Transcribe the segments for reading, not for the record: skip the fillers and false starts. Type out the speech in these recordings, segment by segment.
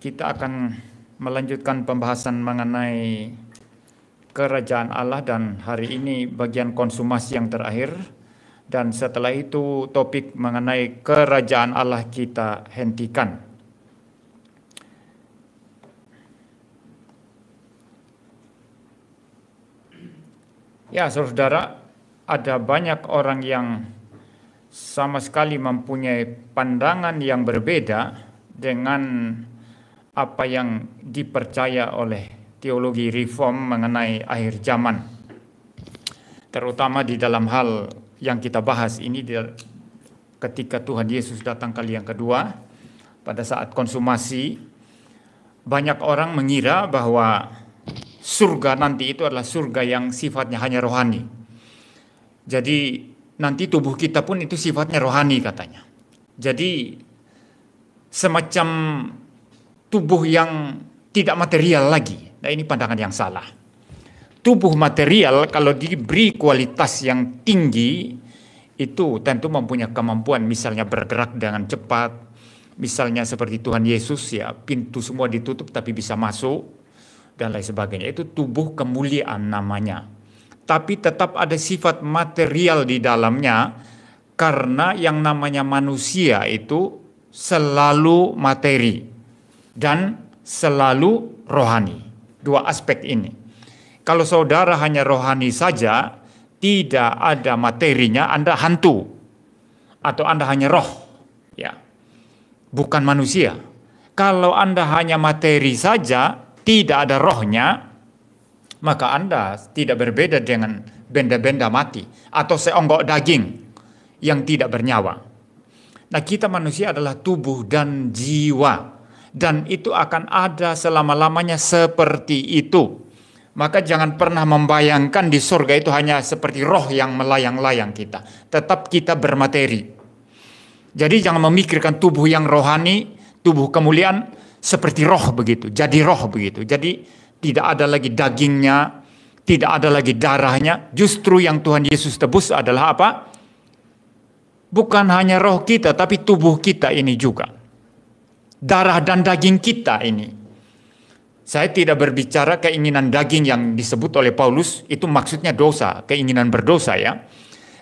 Kita akan melanjutkan pembahasan mengenai kerajaan Allah, dan hari ini bagian konsumasi yang terakhir, dan setelah itu topik mengenai kerajaan Allah kita hentikan. Ya, saudara, ada banyak orang yang sama sekali mempunyai pandangan yang berbeda dengan apa yang dipercaya oleh teologi reform mengenai akhir zaman. Terutama di dalam hal yang kita bahas ini, ketika Tuhan Yesus datang kali yang kedua, pada saat konsumasi, banyak orang mengira bahwa surga nanti itu adalah surga yang sifatnya hanya rohani. Jadi nanti tubuh kita pun itu sifatnya rohani katanya. Jadi semacam tubuh yang tidak material lagi. Nah, ini pandangan yang salah. Tubuh material kalau diberi kualitas yang tinggi itu tentu mempunyai kemampuan, misalnya bergerak dengan cepat, misalnya seperti Tuhan Yesus, ya, pintu semua ditutup tapi bisa masuk dan lain sebagainya. Itu tubuh kemuliaan namanya. Tapi tetap ada sifat material di dalamnya, karena yang namanya manusia itu selalu materi dan selalu rohani. Dua aspek ini. Kalau saudara hanya rohani saja, tidak ada materinya, Anda hantu. Atau Anda hanya roh. Ya. Bukan manusia. Kalau Anda hanya materi saja, tidak ada rohnya, maka Anda tidak berbeda dengan benda-benda mati. Atau seonggok daging yang tidak bernyawa. Nah, kita manusia adalah tubuh dan jiwa. Dan itu akan ada selama-lamanya seperti itu. Maka jangan pernah membayangkan di surga itu hanya seperti roh yang melayang-layang kita. Tetap kita bermateri. Jadi jangan memikirkan tubuh yang rohani, tubuh kemuliaan seperti roh begitu. Jadi roh begitu. Jadi tidak ada lagi dagingnya, tidak ada lagi darahnya. Justru yang Tuhan Yesus tebus adalah apa? Bukan hanya roh kita, tapi tubuh kita ini juga. Darah dan daging kita ini. Saya tidak berbicara keinginan daging yang disebut oleh Paulus, itu maksudnya dosa, keinginan berdosa ya.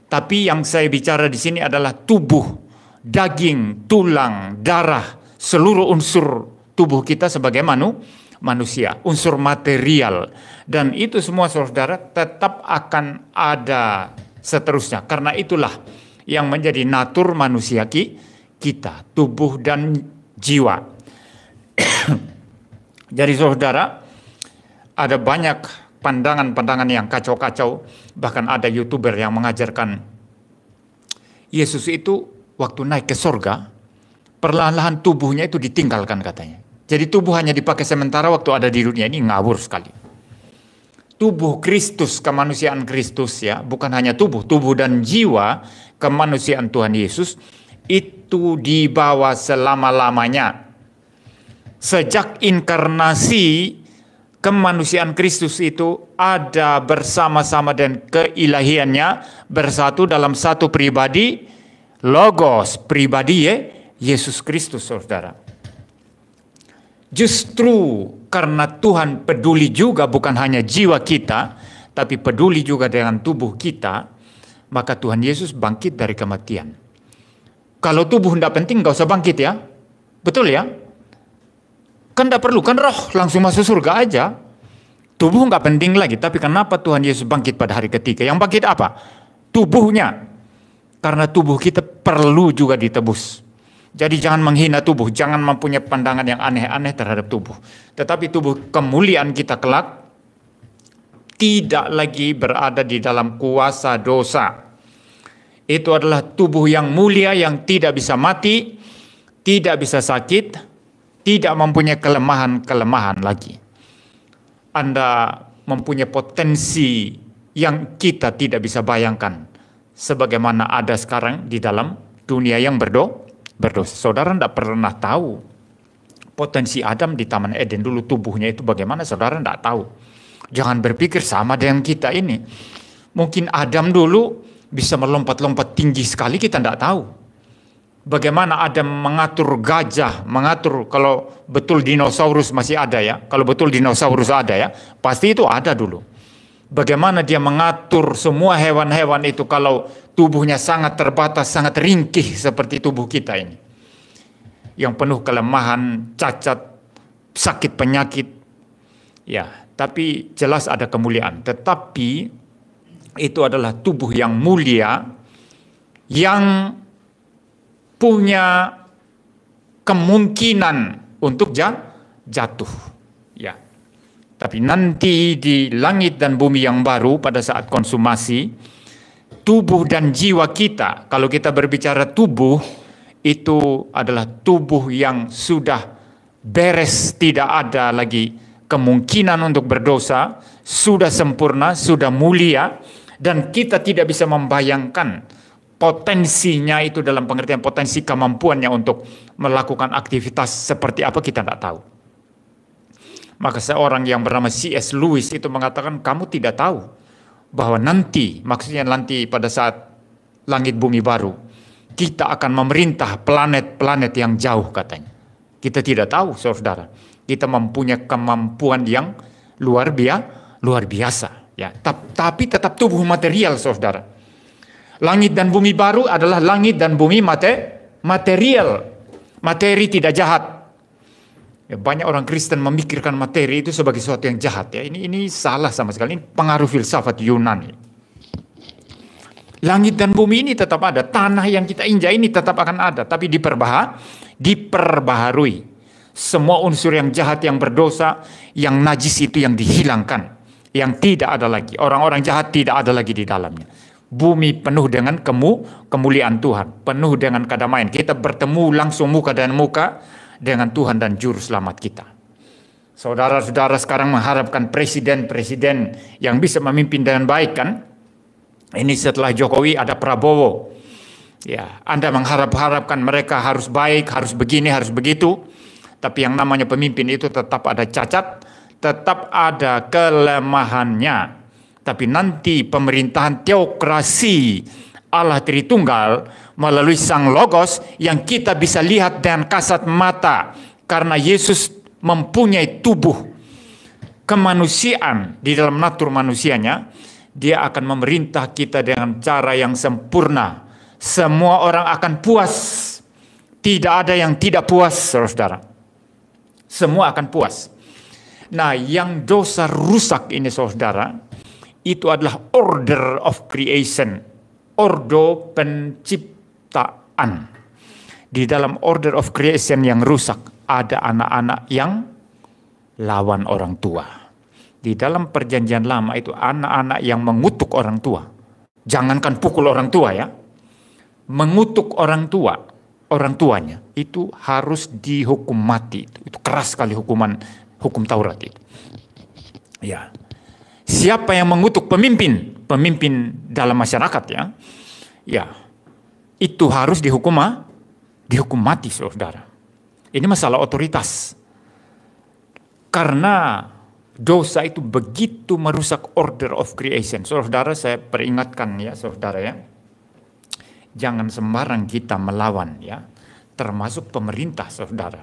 Tapi yang saya bicara di sini adalah tubuh, daging, tulang, darah, seluruh unsur tubuh kita sebagai manusia, unsur material. Dan itu semua saudara tetap akan ada seterusnya. Karena itulah yang menjadi natur manusia kita, tubuh dan jiwa. Jadi saudara, ada banyak pandangan-pandangan yang kacau-kacau. Bahkan ada YouTuber yang mengajarkan Yesus itu waktu naik ke surga, perlahan-lahan tubuhnya itu ditinggalkan katanya. Jadi tubuh hanya dipakai sementara waktu ada di dunia. Ini ngawur sekali. Tubuh Kristus, kemanusiaan Kristus ya, bukan hanya tubuh dan jiwa, kemanusiaan Tuhan Yesus itu dibawa selama-lamanya. Sejak inkarnasi, kemanusiaan Kristus itu ada bersama-sama dan keilahiannya bersatu dalam satu pribadi, Logos, pribadi Yesus Kristus, saudara. Justru karena Tuhan peduli juga bukan hanya jiwa kita, tapi peduli juga dengan tubuh kita, maka Tuhan Yesus bangkit dari kematian. Kalau tubuh tidak penting, gak usah bangkit ya. Betul ya? Kan tidak perlu, kan roh langsung masuk surga aja. Tubuh gak penting lagi. Tapi kenapa Tuhan Yesus bangkit pada hari ketiga? Yang bangkit apa? Tubuhnya. Karena tubuh kita perlu juga ditebus. Jadi jangan menghina tubuh. Jangan mempunyai pandangan yang aneh-aneh terhadap tubuh. Tetapi tubuh kemuliaan kita kelak tidak lagi berada di dalam kuasa dosa. Itu adalah tubuh yang mulia yang tidak bisa mati, tidak bisa sakit, tidak mempunyai kelemahan-kelemahan lagi. Anda mempunyai potensi yang kita tidak bisa bayangkan, sebagaimana ada sekarang di dalam dunia yang berdosa. Saudara tidak pernah tahu potensi Adam di Taman Eden dulu, tubuhnya itu bagaimana, saudara tidak tahu. Jangan berpikir sama dengan kita ini. Mungkin Adam dulu bisa melompat-lompat tinggi sekali, kita tidak tahu. Bagaimana ada mengatur gajah, mengatur kalau betul dinosaurus masih ada ya. Kalau betul dinosaurus ada ya, pasti itu ada dulu. Bagaimana dia mengatur semua hewan-hewan itu kalau tubuhnya sangat terbatas, sangat ringkih seperti tubuh kita ini. Yang penuh kelemahan, cacat, sakit penyakit. Ya, tapi jelas ada kemuliaan. Tetapi itu adalah tubuh yang mulia yang punya kemungkinan untuk jatuh. Ya. Tapi nanti di langit dan bumi yang baru pada saat konsumasi, tubuh dan jiwa kita, kalau kita berbicara tubuh, itu adalah tubuh yang sudah beres, tidak ada lagi kemungkinan untuk berdosa, sudah sempurna, sudah mulia, dan kita tidak bisa membayangkan potensinya itu dalam pengertian potensi kemampuannya untuk melakukan aktivitas seperti apa kita tidak tahu. Maka seorang yang bernama C.S. Lewis itu mengatakan kamu tidak tahu bahwa nanti, maksudnya nanti pada saat langit bumi baru, kita akan memerintah planet-planet yang jauh katanya. Kita tidak tahu saudara, kita mempunyai kemampuan yang luar biasa. Ya, tapi tetap tubuh material saudara. Langit dan bumi baru adalah langit dan bumi material. Materi tidak jahat. Ya, banyak orang Kristen memikirkan materi itu sebagai sesuatu yang jahat. Ya, ini salah sama sekali. Ini pengaruh filsafat Yunani. Langit dan bumi ini tetap ada. Tanah yang kita injak ini tetap akan ada. Tapi diperbaharui. Semua unsur yang jahat, yang berdosa, yang najis itu yang dihilangkan. Yang tidak ada lagi. Orang-orang jahat tidak ada lagi di dalamnya. Bumi penuh dengan kemuliaan Tuhan, penuh dengan kedamaian. Kita bertemu langsung muka dan muka dengan Tuhan dan Juru Selamat kita. Saudara-saudara sekarang mengharapkan presiden-presiden yang bisa memimpin dengan baik kan? Ini setelah Jokowi ada Prabowo. Ya, Anda mengharapkan mereka harus baik, harus begini, harus begitu. Tapi yang namanya pemimpin itu tetap ada cacat, tetap ada kelemahannya. Tapi nanti pemerintahan teokrasi Allah Tritunggal melalui Sang Logos yang kita bisa lihat dengan kasat mata. Karena Yesus mempunyai tubuh kemanusiaan di dalam natur manusianya. Dia akan memerintah kita dengan cara yang sempurna. Semua orang akan puas. Tidak ada yang tidak puas, saudara. Semua akan puas. Nah, yang dosa rusak ini, saudara, itu adalah order of creation, ordo penciptaan. Di dalam order of creation yang rusak, ada anak-anak yang lawan orang tua. Di dalam perjanjian lama itu anak-anak yang mengutuk orang tua. Jangankan pukul orang tua ya. Mengutuk orang tuanya, itu harus dihukum mati. Itu keras sekali hukum Taurat itu. Ya. Siapa yang mengutuk pemimpin dalam masyarakat ya, itu harus dihukum mati, saudara. Ini masalah otoritas. Karena dosa itu begitu merusak order of creation. Saudara, saya peringatkan ya, saudara ya. Jangan sembarang kita melawan ya, termasuk pemerintah, saudara.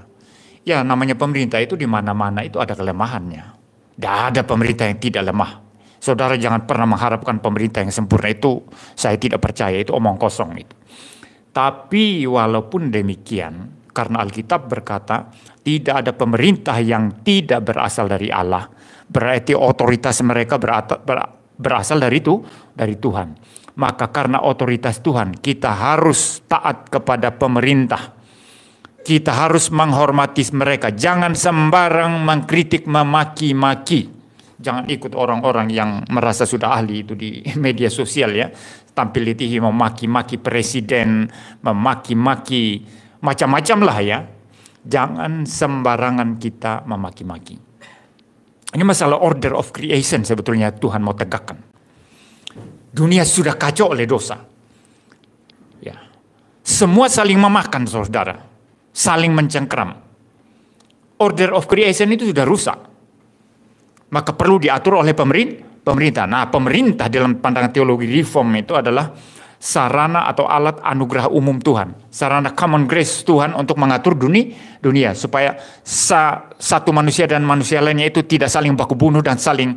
Ya, namanya pemerintah itu di mana-mana itu ada kelemahannya. Tidak ada pemerintah yang tidak lemah. Saudara jangan pernah mengharapkan pemerintah yang sempurna, itu saya tidak percaya, itu omong kosong itu. Tapi walaupun demikian, karena Alkitab berkata tidak ada pemerintah yang tidak berasal dari Allah, berarti otoritas mereka berasal dari Tuhan. Maka karena otoritas Tuhan, kita harus taat kepada pemerintah. Kita harus menghormati mereka. Jangan sembarang mengkritik, memaki-maki. Jangan ikut orang-orang yang merasa sudah ahli itu di media sosial ya. Tampil di TV memaki-maki presiden, memaki-maki macam-macam lah ya. Jangan sembarangan kita memaki-maki. Ini masalah order of creation sebetulnya Tuhan mau tegakkan. Dunia sudah kacau oleh dosa. Ya. Semua saling memakan, saudara. Saling mencengkram. Order of creation itu sudah rusak. Maka perlu diatur oleh pemerintah. Nah, pemerintah dalam pandangan teologi reform itu adalah sarana atau alat anugerah umum Tuhan, sarana common grace Tuhan untuk mengatur dunia supaya satu manusia dan manusia lainnya itu tidak saling baku bunuh dan saling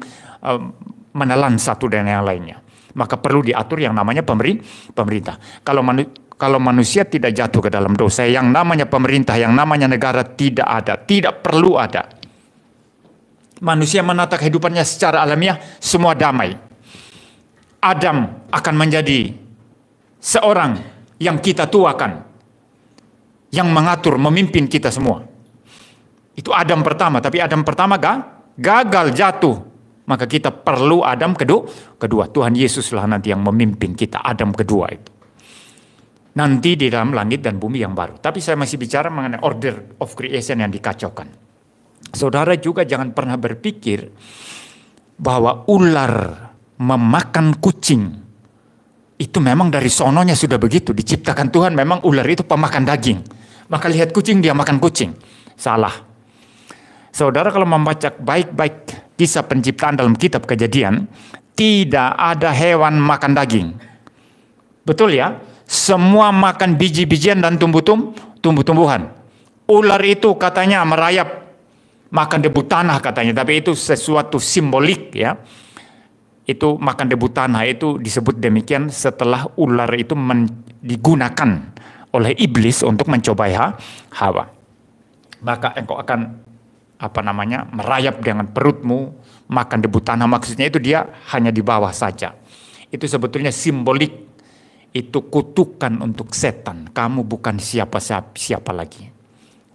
menelan satu dan yang lainnya. Maka perlu diatur yang namanya pemerintah. Kalau manusia tidak jatuh ke dalam dosa, yang namanya pemerintah, yang namanya negara tidak ada, tidak perlu ada. Manusia menata kehidupannya secara alamiah, semua damai. Adam akan menjadi seorang yang kita tuakan, yang mengatur, memimpin kita semua. Itu Adam pertama, tapi Adam pertama gagal, jatuh. Maka kita perlu Adam kedua. Tuhan Yesuslah nanti yang memimpin kita, Adam kedua itu. Nanti di dalam langit dan bumi yang baru. Tapi saya masih bicara mengenai order of creation yang dikacaukan. Saudara juga jangan pernah berpikir bahwa ular memakan kucing. Itu memang dari sononya sudah begitu. Diciptakan Tuhan memang ular itu pemakan daging. Maka lihat kucing, dia makan kucing. Salah. Saudara kalau membaca baik-baik kisah penciptaan dalam kitab Kejadian, tidak ada hewan makan daging. Betul ya? Semua makan biji-bijian dan tumbuh-tumbuhan. Ular itu katanya merayap, makan debu tanah katanya. Tapi itu sesuatu simbolik ya. Itu makan debu tanah itu disebut demikian setelah ular itu digunakan oleh iblis untuk mencobai Hawa. Maka engkau akan merayap dengan perutmu, makan debu tanah. Maksudnya itu dia hanya di bawah saja. Itu sebetulnya simbolik, itu kutukan untuk setan. Kamu bukan siapa lagi.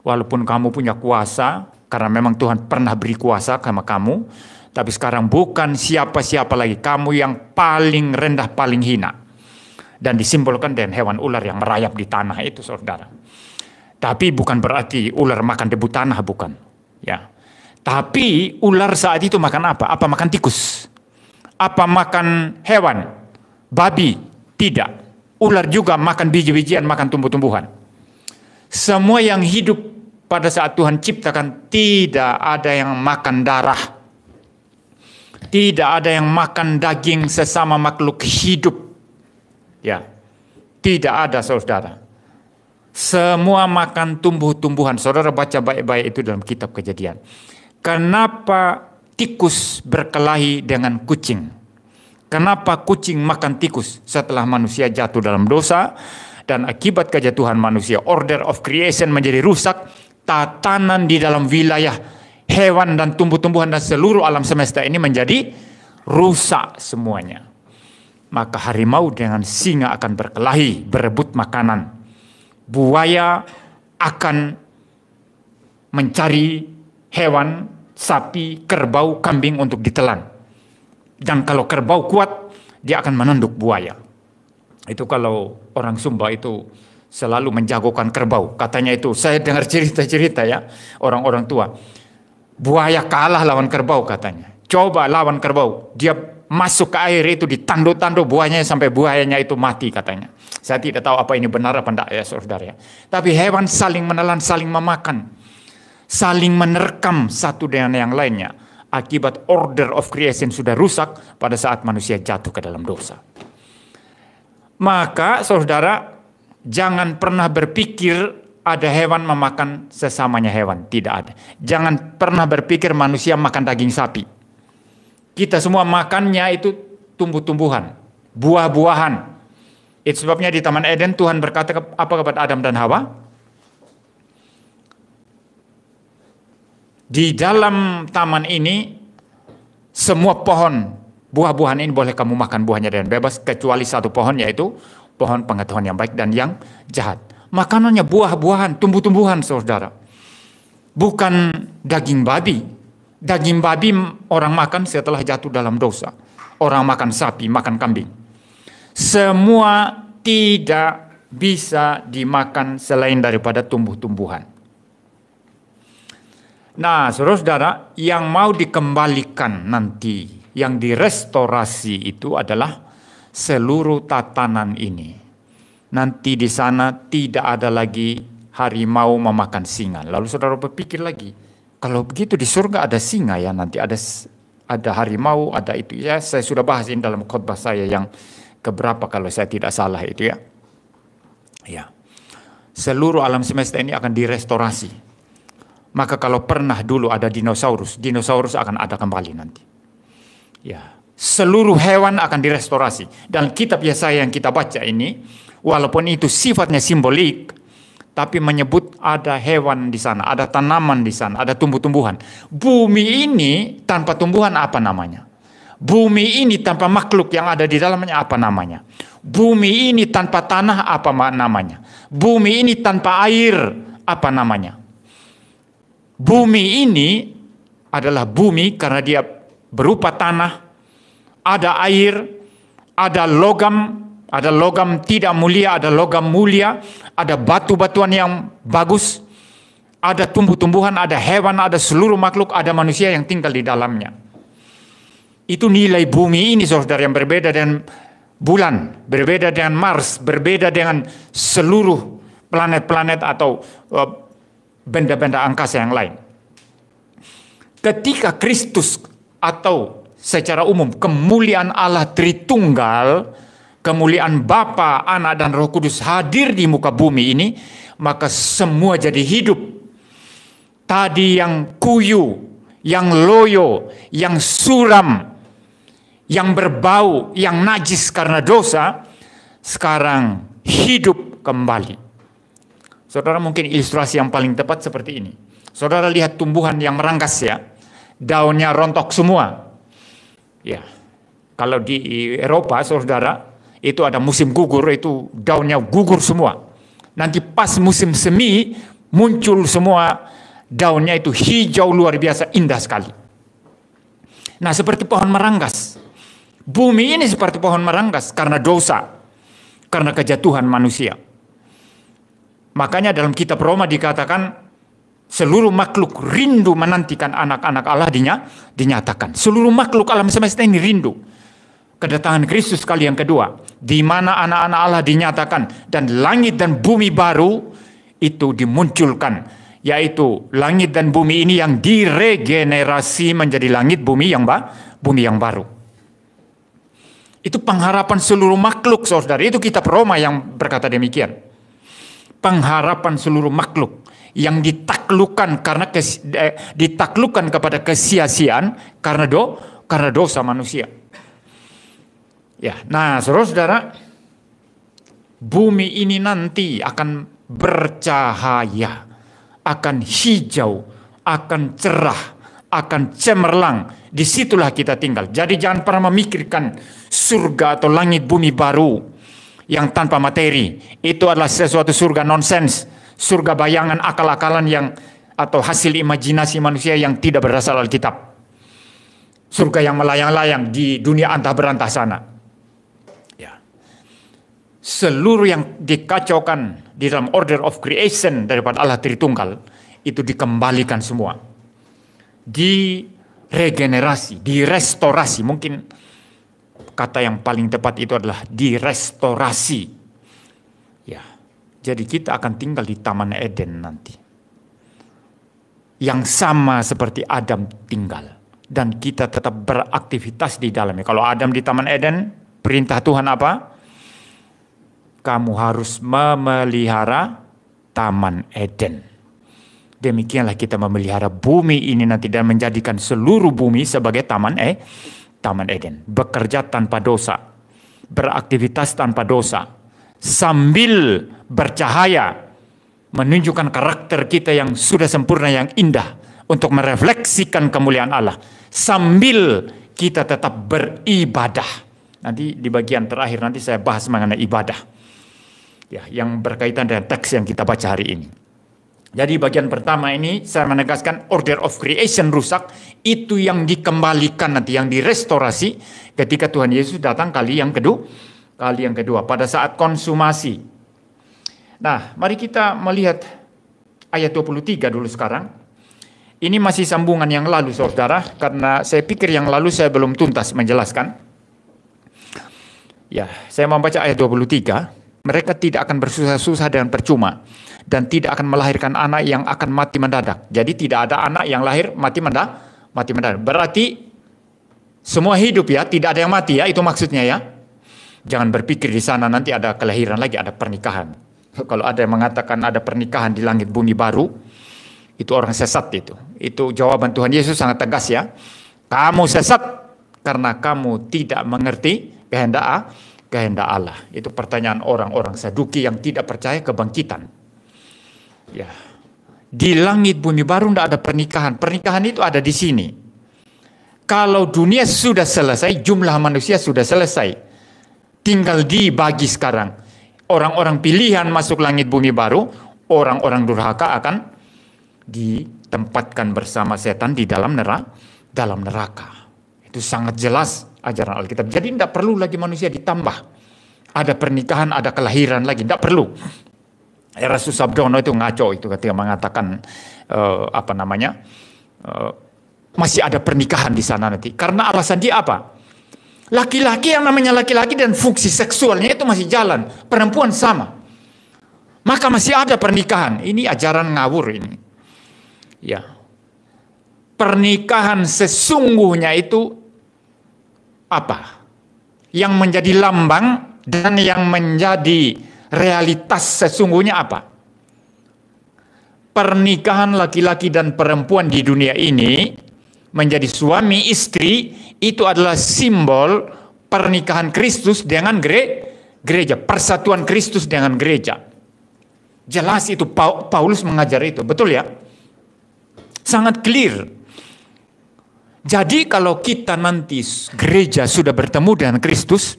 Walaupun kamu punya kuasa, karena memang Tuhan pernah beri kuasa sama kamu, tapi sekarang bukan siapa-siapa lagi. Kamu yang paling rendah, paling hina. Dan disimbolkan dengan hewan ular yang merayap di tanah itu, saudara. Tapi bukan berarti ular makan debu tanah, bukan. Ya. Tapi ular saat itu makan apa? Apa makan tikus? Apa makan hewan? Babi? Tidak. Ular juga makan biji-bijian, makan tumbuh-tumbuhan. Semua yang hidup pada saat Tuhan ciptakan, tidak ada yang makan darah. Tidak ada yang makan daging sesama makhluk hidup. Ya. Tidak ada, saudara. Semua makan tumbuh-tumbuhan. Saudara baca baik-baik itu dalam kitab Kejadian. Kenapa tikus berkelahi dengan kucing? Kenapa kucing makan tikus setelah manusia jatuh dalam dosa? Dan akibat kejatuhan manusia, order of creation menjadi rusak. Tatanan di dalam wilayah hewan dan tumbuh-tumbuhan dan seluruh alam semesta ini menjadi rusak semuanya. Maka harimau dengan singa akan berkelahi, berebut makanan. Buaya akan mencari hewan, sapi, kerbau, kambing untuk ditelan. Dan kalau kerbau kuat, dia akan menunduk buaya. Itu kalau orang Sumba itu selalu menjagokan kerbau. Katanya itu, saya dengar cerita-cerita ya, orang-orang tua. Buaya kalah lawan kerbau katanya. Coba lawan kerbau. Dia masuk ke air itu ditanduk-tanduk buahnya sampai buayanya itu mati katanya. Saya tidak tahu apa ini benar apa tidak ya saudara ya. Tapi hewan saling menelan, saling memakan. Saling menerkam satu dengan yang lainnya. Akibat order of creation sudah rusak pada saat manusia jatuh ke dalam dosa. Maka saudara jangan pernah berpikir ada hewan memakan sesamanya hewan. Tidak ada. Jangan pernah berpikir manusia makan daging sapi. Kita semua makannya itu tumbuh-tumbuhan, buah-buahan. Itu sebabnya di Taman Eden Tuhan berkata apa kepada Adam dan Hawa? Di dalam taman ini semua pohon, buah-buahan ini boleh kamu makan buahnya dengan bebas kecuali satu pohon, yaitu pohon pengetahuan yang baik dan yang jahat. Makanannya buah-buahan, tumbuh-tumbuhan, saudara. Bukan daging babi. Daging babi orang makan setelah jatuh dalam dosa. Orang makan sapi, makan kambing. Semua tidak bisa dimakan selain daripada tumbuh-tumbuhan. Nah, saudara-saudara, yang mau dikembalikan nanti, yang direstorasi itu adalah seluruh tatanan ini. Nanti di sana tidak ada lagi harimau memakan singa. Lalu saudara berpikir lagi, kalau begitu di surga ada singa ya, nanti ada harimau, ada itu ya. Saya sudah bahas ini dalam khotbah saya yang keberapa kalau saya tidak salah itu ya. Ya. Seluruh alam semesta ini akan direstorasi. Maka kalau pernah dulu ada dinosaurus, dinosaurus akan ada kembali nanti. Ya. Seluruh hewan akan direstorasi. Dan kitab Yesaya yang kita baca ini, walaupun itu sifatnya simbolik, tapi menyebut ada hewan di sana, ada tanaman di sana, ada tumbuh-tumbuhan. Bumi ini tanpa tumbuhan apa namanya? Bumi ini tanpa makhluk yang ada di dalamnya apa namanya? Bumi ini tanpa tanah apa namanya? Bumi ini tanpa air apa namanya? Bumi ini adalah bumi karena dia berupa tanah, ada air, ada logam tidak mulia, ada logam mulia, ada batu-batuan yang bagus, ada tumbuh-tumbuhan, ada hewan, ada seluruh makhluk, ada manusia yang tinggal di dalamnya. Itu nilai bumi ini, saudara, yang berbeda dengan bulan, berbeda dengan Mars, berbeda dengan seluruh planet-planet atau benda-benda angkasa yang lain. Ketika Kristus atau secara umum kemuliaan Allah Tritunggal, kemuliaan Bapa, Anak, dan Roh Kudus hadir di muka bumi ini, maka semua jadi hidup. Tadi yang kuyu, yang loyo, yang suram, yang berbau, yang najis karena dosa, sekarang hidup kembali. Saudara, mungkin ilustrasi yang paling tepat seperti ini. Saudara lihat tumbuhan yang merangkas ya, daunnya rontok semua. Ya, kalau di Eropa, saudara, itu ada musim gugur, itu daunnya gugur semua. Nanti pas musim semi, muncul semua daunnya itu hijau luar biasa, indah sekali. Nah, seperti pohon meranggas. Bumi ini seperti pohon meranggas karena dosa, karena kejatuhan manusia. Makanya dalam kitab Roma dikatakan seluruh makhluk rindu menantikan anak-anak Allah dinyatakan. Seluruh makhluk alam semesta ini rindu kedatangan Kristus kali yang kedua, di mana anak-anak Allah dinyatakan dan langit dan bumi baru itu dimunculkan, yaitu langit dan bumi ini yang diregenerasi menjadi langit bumi yang baru. Itu pengharapan seluruh makhluk, saudara. Itu kitab Roma yang berkata demikian. Pengharapan seluruh makhluk yang ditaklukkan ditaklukkan kepada kesia-siaan karena dosa manusia. Ya, nah saudara-saudara, bumi ini nanti akan bercahaya, akan hijau, akan cerah, akan cemerlang. Disitulah kita tinggal. Jadi jangan pernah memikirkan surga atau langit bumi baru yang tanpa materi. Itu adalah sesuatu surga nonsens, surga bayangan, akal-akalan yang atau hasil imajinasi manusia yang tidak berdasar Alkitab. Surga yang melayang-layang di dunia antah berantah sana. Ya. Seluruh yang dikacaukan di dalam order of creation daripada Allah Tritunggal itu dikembalikan semua. Diregenerasi, direstorasi. Mungkin kata yang paling tepat itu adalah direstorasi. Ya. Jadi kita akan tinggal di Taman Eden nanti. Yang sama seperti Adam tinggal. Dan kita tetap beraktivitas di dalamnya. Kalau Adam di Taman Eden, perintah Tuhan apa? Kamu harus memelihara Taman Eden. Demikianlah kita memelihara bumi ini nanti dan menjadikan seluruh bumi sebagai Taman Eden. Bekerja tanpa dosa. Beraktivitas tanpa dosa. Sambil bercahaya. Menunjukkan karakter kita yang sudah sempurna, yang indah. Untuk merefleksikan kemuliaan Allah. Sambil kita tetap beribadah. Nanti di bagian terakhir nanti saya bahas mengenai ibadah. Ya, yang berkaitan dengan teks yang kita baca hari ini. Jadi bagian pertama ini saya menegaskan order of creation rusak. Itu yang dikembalikan nanti, yang direstorasi ketika Tuhan Yesus datang kali yang kedua. Pada saat konsumasi. Nah, mari kita melihat ayat 23 dulu sekarang. Ini masih sambungan yang lalu, saudara, karena saya pikir yang lalu saya belum tuntas menjelaskan. Ya, saya membaca ayat 23. Mereka tidak akan bersusah-susah dengan percuma dan tidak akan melahirkan anak yang akan mati mendadak. Jadi tidak ada anak yang lahir mati mendadak. Berarti semua hidup ya, tidak ada yang mati ya, itu maksudnya ya. Jangan berpikir di sana nanti ada kelahiran lagi, ada pernikahan. Kalau ada yang mengatakan ada pernikahan di langit bumi baru, itu orang sesat itu. Itu jawaban Tuhan Yesus sangat tegas ya. Kamu sesat karena kamu tidak mengerti kehendak Allah. Itu pertanyaan orang-orang Saduki yang tidak percaya kebangkitan. Ya. Di langit bumi baru tidak ada pernikahan. Pernikahan itu ada di sini. Kalau dunia sudah selesai, jumlah manusia sudah selesai. Tinggal dibagi sekarang. Orang-orang pilihan masuk langit bumi baru, orang-orang durhaka akan ditempatkan bersama setan di dalam neraka. Itu sangat jelas ajaran Alkitab. Jadi tidak perlu lagi manusia ditambah. Ada pernikahan, ada kelahiran lagi, tidak perlu. Rasul Sabdono itu ngaco itu ketika mengatakan masih ada pernikahan di sana nanti. Karena alasan dia apa? Laki-laki yang namanya laki-laki dan fungsi seksualnya itu masih jalan. Perempuan sama. Maka masih ada pernikahan. Ini ajaran ngawur ini. Ya. Pernikahan sesungguhnya itu apa? Yang menjadi lambang dan yang menjadi realitas sesungguhnya apa? Pernikahan laki-laki dan perempuan di dunia ini menjadi suami istri itu adalah simbol pernikahan Kristus dengan gereja, persatuan Kristus dengan gereja. Jelas itu Paulus mengajar itu, betul ya? Sangat clear. Jadi kalau kita nanti gereja sudah bertemu dengan Kristus,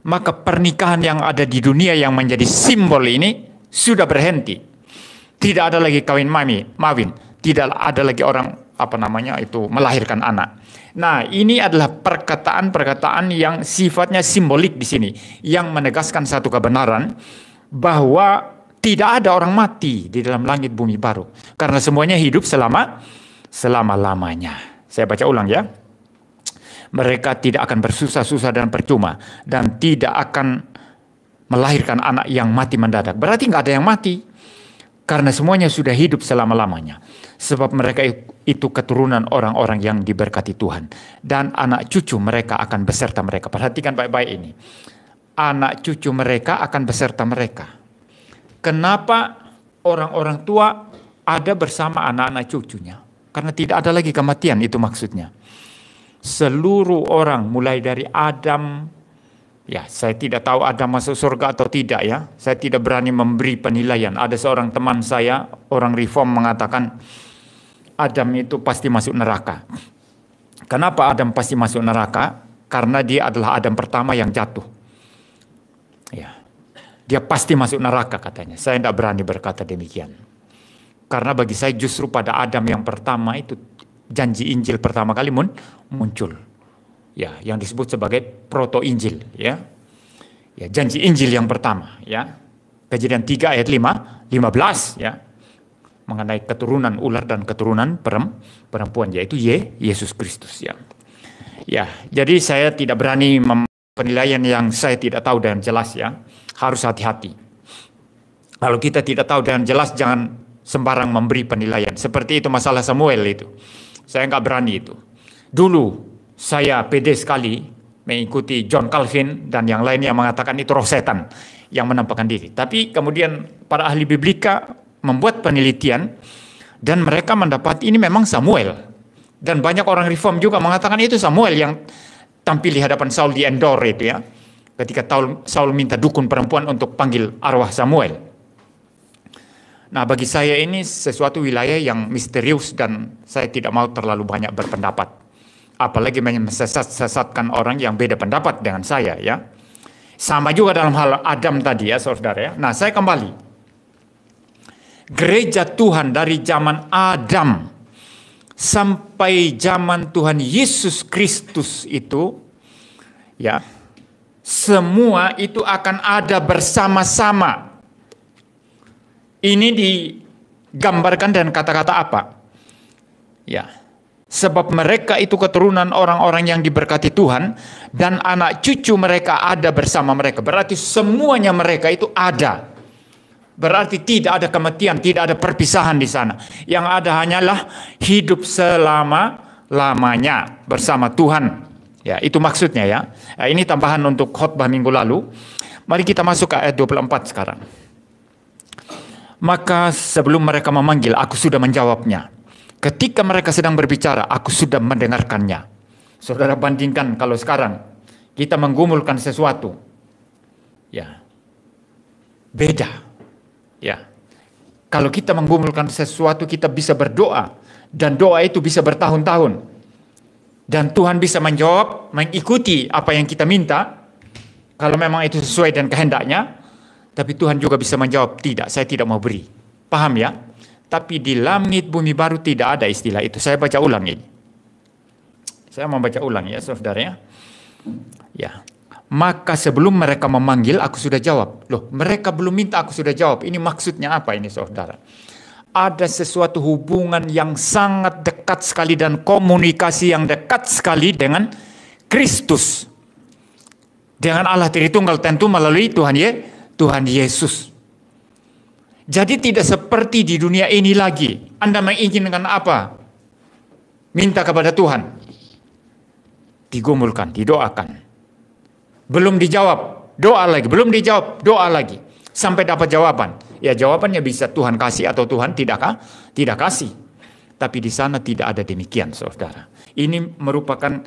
maka pernikahan yang ada di dunia yang menjadi simbol ini sudah berhenti. Tidak ada lagi kawin mawin, tidak ada lagi orang melahirkan anak. Nah, ini adalah perkataan-perkataan yang sifatnya simbolik di sini, yang menegaskan satu kebenaran bahwa tidak ada orang mati di dalam langit bumi baru, karena semuanya hidup selama-lamanya. Saya baca ulang ya. Mereka tidak akan bersusah-susah dan percuma, dan tidak akan melahirkan anak yang mati mendadak. Berarti nggak ada yang mati, karena semuanya sudah hidup selama-lamanya. Sebab mereka itu keturunan orang-orang yang diberkati Tuhan. Dan anak cucu mereka akan beserta mereka. Perhatikan baik-baik ini. Anak cucu mereka akan beserta mereka. Kenapa orang-orang tua ada bersama anak-anak cucunya? Karena tidak ada lagi kematian, itu maksudnya. Seluruh orang mulai dari Adam, ya saya tidak tahu Adam masuk surga atau tidak ya. Saya tidak berani memberi penilaian. Ada seorang teman saya, orang reform mengatakan Adam itu pasti masuk neraka. Kenapa Adam pasti masuk neraka? Karena dia adalah Adam pertama yang jatuh. Ya, dia pasti masuk neraka katanya. Saya tidak berani berkata demikian. Karena bagi saya justru pada Adam yang pertama itu janji Injil pertama kali muncul. Ya, yang disebut sebagai proto Injil ya. Ya, janji Injil yang pertama ya. Kejadian 3 ayat 15 ya. Mengenai keturunan ular dan keturunan perempuan, yaitu Yesus Kristus ya. Ya, jadi saya tidak berani penilaian yang saya tidak tahu dengan jelas ya. Harus hati-hati. Kalau kita tidak tahu dengan jelas, jangan sembarang memberi penilaian. Seperti itu masalah Samuel itu. Saya nggak berani itu. Dulu saya pede sekali mengikuti John Calvin dan yang lain yang mengatakan itu roh setan yang menampakkan diri. Tapi kemudian para ahli biblika membuat penelitian dan mereka mendapat ini memang Samuel. Dan banyak orang reform juga mengatakan itu Samuel yang tampil di hadapan Saul di Endor itu ya. Ketika Saul minta dukun perempuan untuk panggil arwah Samuel. Nah, bagi saya ini sesuatu wilayah yang misterius dan saya tidak mau terlalu banyak berpendapat. Apalagi sesatkan orang yang beda pendapat dengan saya ya. Sama juga dalam hal Adam tadi ya saudara ya. Nah, saya kembali. Gereja Tuhan dari zaman Adam sampai zaman Tuhan Yesus Kristus itu ya, semua itu akan ada bersama-sama. Ini digambarkan dengan kata-kata apa? Ya, sebab mereka itu keturunan orang-orang yang diberkati Tuhan dan anak cucu mereka ada bersama mereka. Berarti semuanya mereka itu ada. Berarti tidak ada kematian, tidak ada perpisahan di sana. Yang ada hanyalah hidup selama-lamanya bersama Tuhan. Ya, itu maksudnya ya. Ini tambahan untuk khotbah minggu lalu. Mari kita masuk ke ayat 24 sekarang. Maka sebelum mereka memanggil, aku sudah menjawabnya. Ketika mereka sedang berbicara, aku sudah mendengarkannya. Saudara bandingkan kalau sekarang kita menggumulkan sesuatu. Ya. Beda. Ya. Kalau kita menggumulkan sesuatu, kita bisa berdoa. Dan doa itu bisa bertahun-tahun. Dan Tuhan bisa menjawab, mengikuti apa yang kita minta. Kalau memang itu sesuai dan kehendaknya. Tapi Tuhan juga bisa menjawab, tidak, saya tidak mau beri. Paham ya? Tapi di langit bumi baru tidak ada istilah itu. Saya baca ulang ini. Saya mau baca ulang ya saudara ya. Ya. Maka sebelum mereka memanggil, aku sudah jawab. Loh, mereka belum minta, aku sudah jawab. Ini maksudnya apa ini saudara? Ada sesuatu hubungan yang sangat dekat sekali dan komunikasi yang dekat sekali dengan Kristus. Dengan Allah Tritunggal tentu melalui Tuhan Yesus. Jadi tidak seperti di dunia ini lagi. Anda menginginkan apa? Minta kepada Tuhan. Digumulkan, didoakan. Belum dijawab, doa lagi. Belum dijawab, doa lagi. Sampai dapat jawaban. Ya jawabannya bisa Tuhan kasih atau Tuhan tidak kasih. Tapi di sana tidak ada demikian saudara. Ini merupakan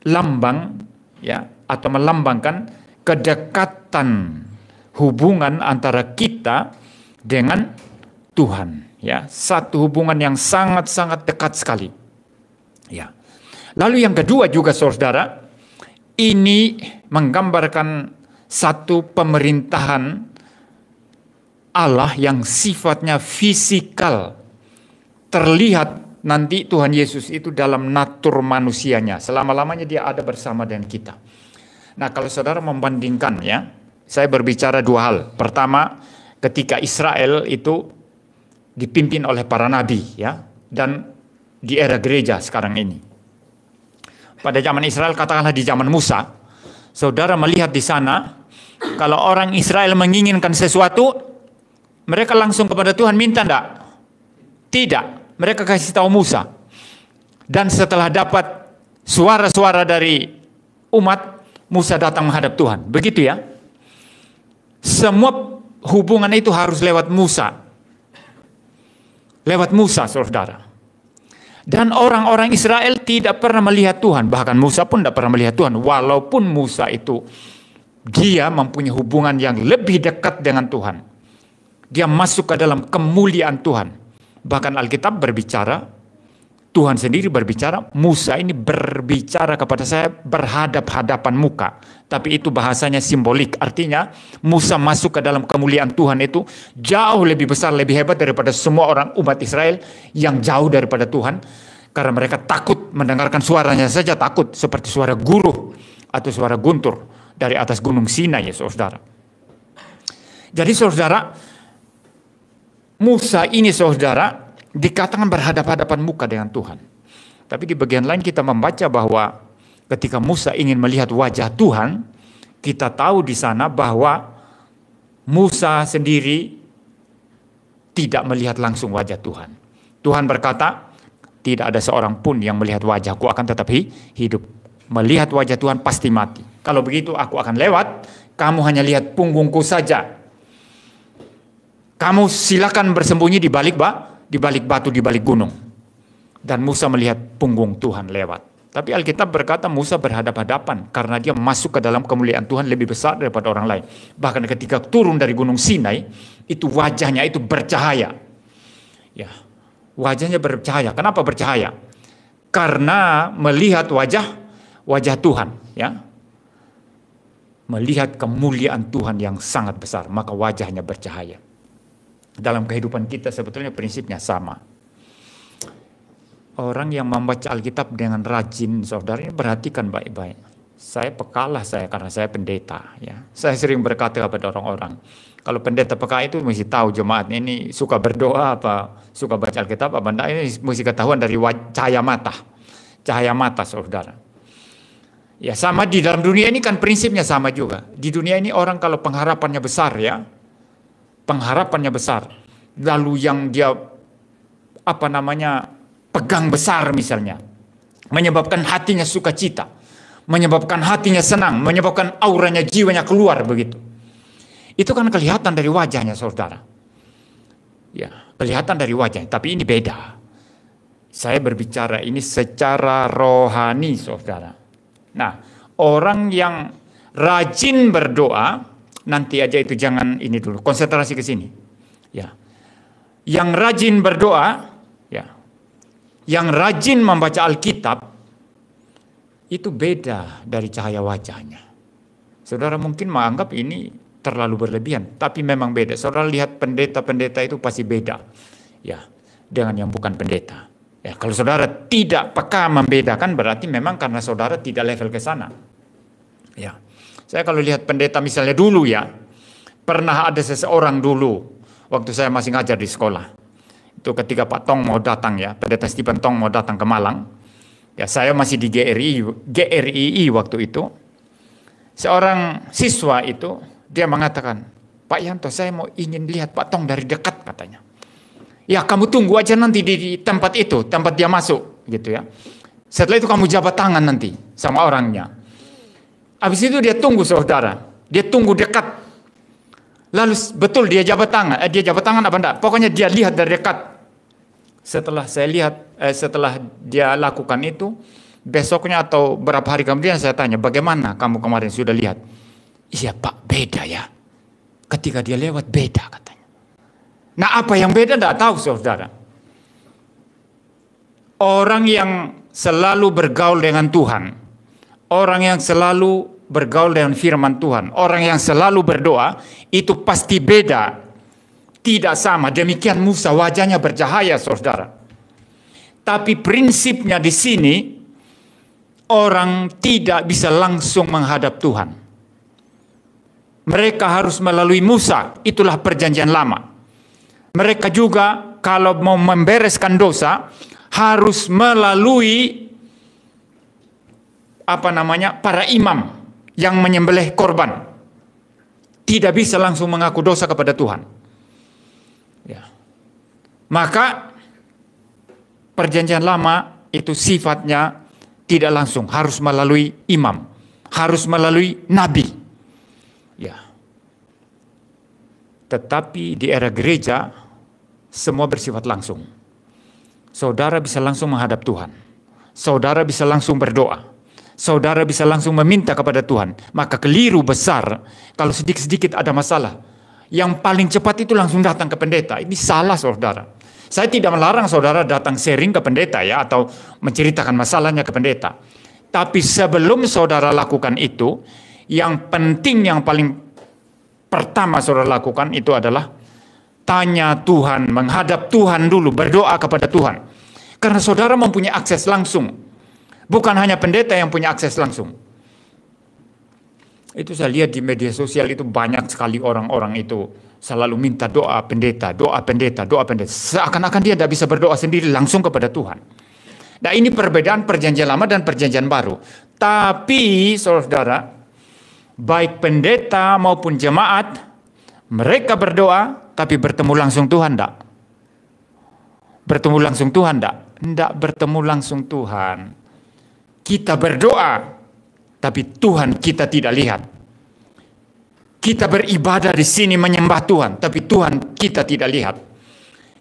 lambang ya atau melambangkan kedekatan hubungan antara kita dengan Tuhan ya, satu hubungan yang sangat-sangat dekat sekali. Ya. Lalu yang kedua juga saudara, ini menggambarkan satu pemerintahan Allah yang sifatnya fisikal. Terlihat nanti Tuhan Yesus itu dalam natur manusianya. Selama-lamanya dia ada bersama dengan kita. Nah kalau saudara membandingkan ya, saya berbicara dua hal. Pertama, ketika Israel itu dipimpin oleh para nabi ya, dan di era gereja sekarang ini. Pada zaman Israel, katakanlah di zaman Musa, saudara melihat di sana, kalau orang Israel menginginkan sesuatu, mereka langsung kepada Tuhan minta enggak? Tidak. Mereka kasih tahu Musa. Dan setelah dapat suara-suara dari umat, Musa datang menghadap Tuhan. Begitu ya. Semua hubungan itu harus lewat Musa. Lewat Musa, saudara. Dan orang-orang Israel tidak pernah melihat Tuhan. Bahkan Musa pun tidak pernah melihat Tuhan. Walaupun Musa itu, dia mempunyai hubungan yang lebih dekat dengan Tuhan. Dia masuk ke dalam kemuliaan Tuhan. Bahkan Alkitab berbicara, Tuhan sendiri berbicara, Musa ini berbicara kepada saya berhadap-hadapan muka. Tapi itu bahasanya simbolik. Artinya Musa masuk ke dalam kemuliaan Tuhan itu jauh lebih besar, lebih hebat daripada semua orang umat Israel yang jauh daripada Tuhan. Karena mereka takut mendengarkan suaranya saja, takut seperti suara guruh atau suara guntur dari atas gunung Sinai ya saudara. Jadi saudara, Musa ini saudara dikatakan berhadapan-hadapan muka dengan Tuhan. Tapi di bagian lain kita membaca bahwa ketika Musa ingin melihat wajah Tuhan, kita tahu di sana bahwa Musa sendiri tidak melihat langsung wajah Tuhan. Tuhan berkata, tidak ada seorang pun yang melihat wajahku akan tetap hidup. Melihat wajah Tuhan pasti mati. Kalau begitu aku akan lewat, kamu hanya lihat punggungku saja. Kamu silakan bersembunyi di balik batu, di balik gunung. Dan Musa melihat punggung Tuhan lewat. Tapi Alkitab berkata Musa berhadap-hadapan karena dia masuk ke dalam kemuliaan Tuhan lebih besar daripada orang lain. Bahkan ketika turun dari gunung Sinai, itu wajahnya itu bercahaya. Ya, wajahnya bercahaya. Kenapa bercahaya? Karena melihat wajah Tuhan, ya. Melihat kemuliaan Tuhan yang sangat besar, maka wajahnya bercahaya. Dalam kehidupan kita sebetulnya prinsipnya sama. Orang yang membaca Alkitab dengan rajin, saudara, perhatikan baik-baik. Saya pekalah karena saya pendeta. Ya. Saya sering berkata kepada orang-orang, kalau pendeta peka itu mesti tahu jemaatnya ini suka berdoa apa, suka baca Alkitab apa enggak, ini mesti ketahuan dari cahaya mata. Cahaya mata, saudara. Ya sama di dalam dunia ini kan prinsipnya sama juga. Di dunia ini orang kalau pengharapannya besar ya, pengharapannya besar, lalu yang dia pegang besar misalnya, menyebabkan hatinya sukacita, menyebabkan hatinya senang, menyebabkan auranya, jiwanya keluar begitu. Itu kan kelihatan dari wajahnya, saudara. Ya, kelihatan dari wajahnya, tapi ini beda. Saya berbicara ini secara rohani, saudara. Nah, orang yang rajin berdoa, nanti aja itu jangan ini dulu, konsentrasi ke sini. Ya. Yang rajin berdoa, ya. Yang rajin membaca Alkitab, itu beda dari cahaya wajahnya. Saudara mungkin menganggap ini terlalu berlebihan, tapi memang beda. Saudara lihat pendeta-pendeta itu pasti beda, ya, dengan yang bukan pendeta. Ya, kalau saudara tidak peka membedakan, berarti memang karena saudara tidak level ke sana. Ya, saya kalau lihat pendeta misalnya dulu ya, pernah ada seseorang dulu waktu saya masih ngajar di sekolah. Itu ketika Pak Tong mau datang ya, pendeta Stephen Tong mau datang ke Malang. Ya, saya masih di GRII waktu itu. Seorang siswa itu dia mengatakan, Pak Yanto, saya mau ingin lihat Pak Tong dari dekat katanya. Ya, kamu tunggu aja nanti di tempat itu, tempat dia masuk gitu ya. Setelah itu kamu jabat tangan nanti sama orangnya. Habis itu dia tunggu, saudara. Dia tunggu dekat. Lalu betul dia jabat tangan. Dia jabat tangan apa enggak? Pokoknya dia lihat dari dekat. Setelah saya lihat, setelah dia lakukan itu, besoknya atau berapa hari kemudian saya tanya, bagaimana kamu kemarin sudah lihat? Iya Pak, beda ya. Ketika dia lewat beda katanya. Nah, apa yang beda enggak tahu, saudara. Orang yang selalu bergaul dengan Tuhan, orang yang selalu bergaul dengan firman Tuhan, orang yang selalu berdoa, itu pasti beda. Tidak sama. Demikian Musa, wajahnya bercahaya, saudara. Tapi prinsipnya di sini, orang tidak bisa langsung menghadap Tuhan. Mereka harus melalui Musa, itulah perjanjian lama. Mereka juga kalau mau membereskan dosa, harus melalui para imam yang menyembelih korban. Tidak bisa langsung mengaku dosa kepada Tuhan. Ya. Maka perjanjian lama itu sifatnya tidak langsung, harus melalui imam, harus melalui nabi. Ya. Tetapi di era gereja semua bersifat langsung. Saudara bisa langsung menghadap Tuhan. Saudara bisa langsung berdoa. Saudara bisa langsung meminta kepada Tuhan. Maka keliru besar kalau sedikit-sedikit ada masalah. Yang paling cepat itu langsung datang ke pendeta. Ini salah, saudara. Saya tidak melarang saudara datang sharing ke pendeta ya, atau menceritakan masalahnya ke pendeta. Tapi sebelum saudara lakukan itu, yang penting, yang paling pertama saudara lakukan itu adalah tanya Tuhan, menghadap Tuhan dulu, berdoa kepada Tuhan. Karena saudara mempunyai akses langsung. Bukan hanya pendeta yang punya akses langsung. Itu saya lihat di media sosial itu banyak sekali orang-orang itu selalu minta doa pendeta, doa pendeta, doa pendeta. Seakan-akan dia tidak bisa berdoa sendiri langsung kepada Tuhan. Nah, ini perbedaan perjanjian lama dan perjanjian baru. Tapi saudara, baik pendeta maupun jemaat, mereka berdoa, tapi bertemu langsung Tuhan enggak? Bertemu langsung Tuhan enggak? Enggak bertemu langsung Tuhan. Kita berdoa, tapi Tuhan kita tidak lihat. Kita beribadah di sini menyembah Tuhan, tapi Tuhan kita tidak lihat.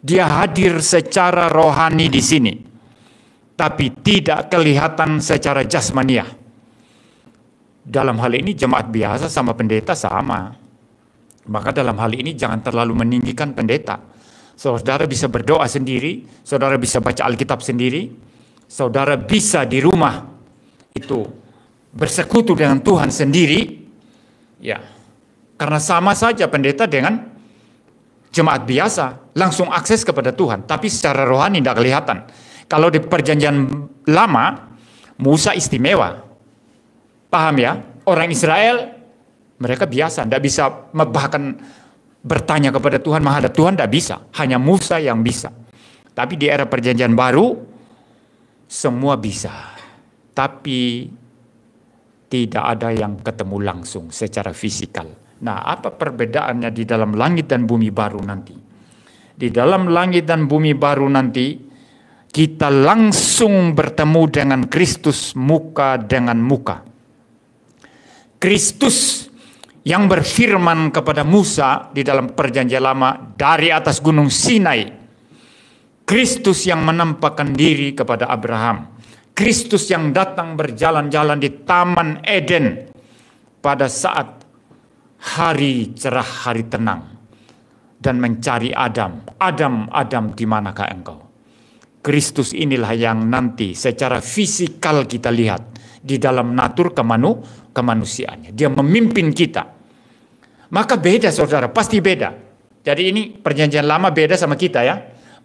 Dia hadir secara rohani di sini, tapi tidak kelihatan secara jasmaniah. Dalam hal ini jemaat biasa sama pendeta sama. Maka dalam hal ini jangan terlalu meninggikan pendeta. Saudara bisa berdoa sendiri, saudara bisa baca Alkitab sendiri, saudara bisa di rumah itu bersekutu dengan Tuhan sendiri. Ya, karena sama saja pendeta dengan jemaat biasa, langsung akses kepada Tuhan, tapi secara rohani tidak kelihatan. Kalau di perjanjian lama, Musa istimewa. Paham ya? Orang Israel mereka biasa, tidak bisa bahkan bertanya kepada Tuhan, menghadap Tuhan tidak bisa. Hanya Musa yang bisa. Tapi di era perjanjian baru, semua bisa. Tapi tidak ada yang ketemu langsung secara fisikal. Nah, apa perbedaannya di dalam langit dan bumi baru nanti? Di dalam langit dan bumi baru nanti, kita langsung bertemu dengan Kristus muka dengan muka. Kristus yang berfirman kepada Musa di dalam perjanjian lama dari atas gunung Sinai. Kristus yang menampakkan diri kepada Abraham. Kristus yang datang berjalan-jalan di Taman Eden pada saat hari cerah, hari tenang. Dan mencari Adam. Adam, Adam, di manakah engkau? Kristus inilah yang nanti secara fisikal kita lihat di dalam natur kemanusiaannya. Dia memimpin kita. Maka beda saudara, pasti beda. Jadi ini perjanjian lama beda sama kita ya.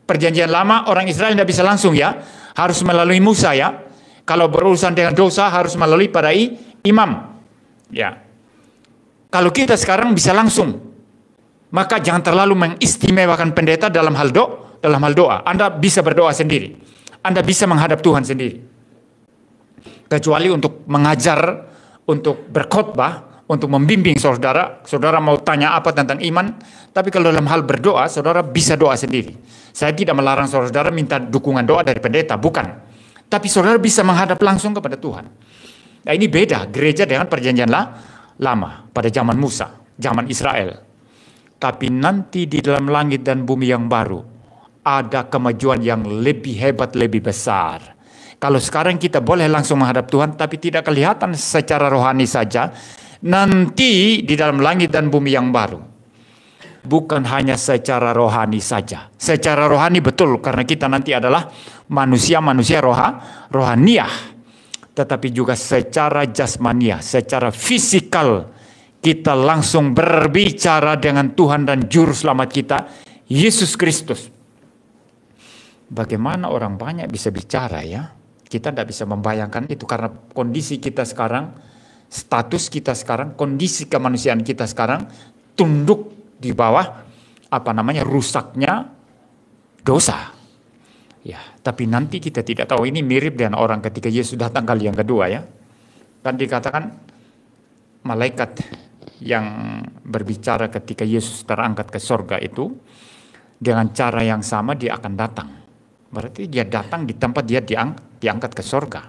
Perjanjian lama orang Israel tidak bisa langsung ya. Harus melalui Musa ya. Kalau berurusan dengan dosa harus melalui para imam. Ya. Kalau kita sekarang bisa langsung. Maka jangan terlalu mengistimewakan pendeta dalam hal doa. Anda bisa berdoa sendiri. Anda bisa menghadap Tuhan sendiri. Kecuali untuk mengajar, untuk berkhotbah, untuk membimbing saudara. Saudara mau tanya apa tentang iman. Tapi kalau dalam hal berdoa, saudara bisa doa sendiri. Saya tidak melarang saudara minta dukungan doa dari pendeta, bukan. Tapi saudara bisa menghadap langsung kepada Tuhan. Nah ini beda gereja dengan perjanjian lama pada zaman Musa, zaman Israel. Tapi nanti di dalam langit dan bumi yang baru, ada kemajuan yang lebih hebat, lebih besar. Kalau sekarang kita boleh langsung menghadap Tuhan, tapi tidak kelihatan secara rohani saja. Nanti di dalam langit dan bumi yang baru, bukan hanya secara rohani saja. Secara rohani betul, karena kita nanti adalah manusia-manusia rohaniah. Tetapi juga secara jasmaniah, secara fisikal, kita langsung berbicara dengan Tuhan dan Juru Selamat kita, Yesus Kristus. Bagaimana orang banyak bisa bicara ya? Kita tidak bisa membayangkan itu karena kondisi kita sekarang, status kita sekarang, kondisi kemanusiaan kita sekarang tunduk di bawah rusaknya dosa. Ya, tapi nanti kita tidak tahu. Ini mirip dengan orang ketika Yesus datang kali yang kedua ya. Kan dikatakan malaikat yang berbicara ketika Yesus terangkat ke sorga itu dengan cara yang sama dia akan datang. Berarti dia datang di tempat dia diangkat ke sorga.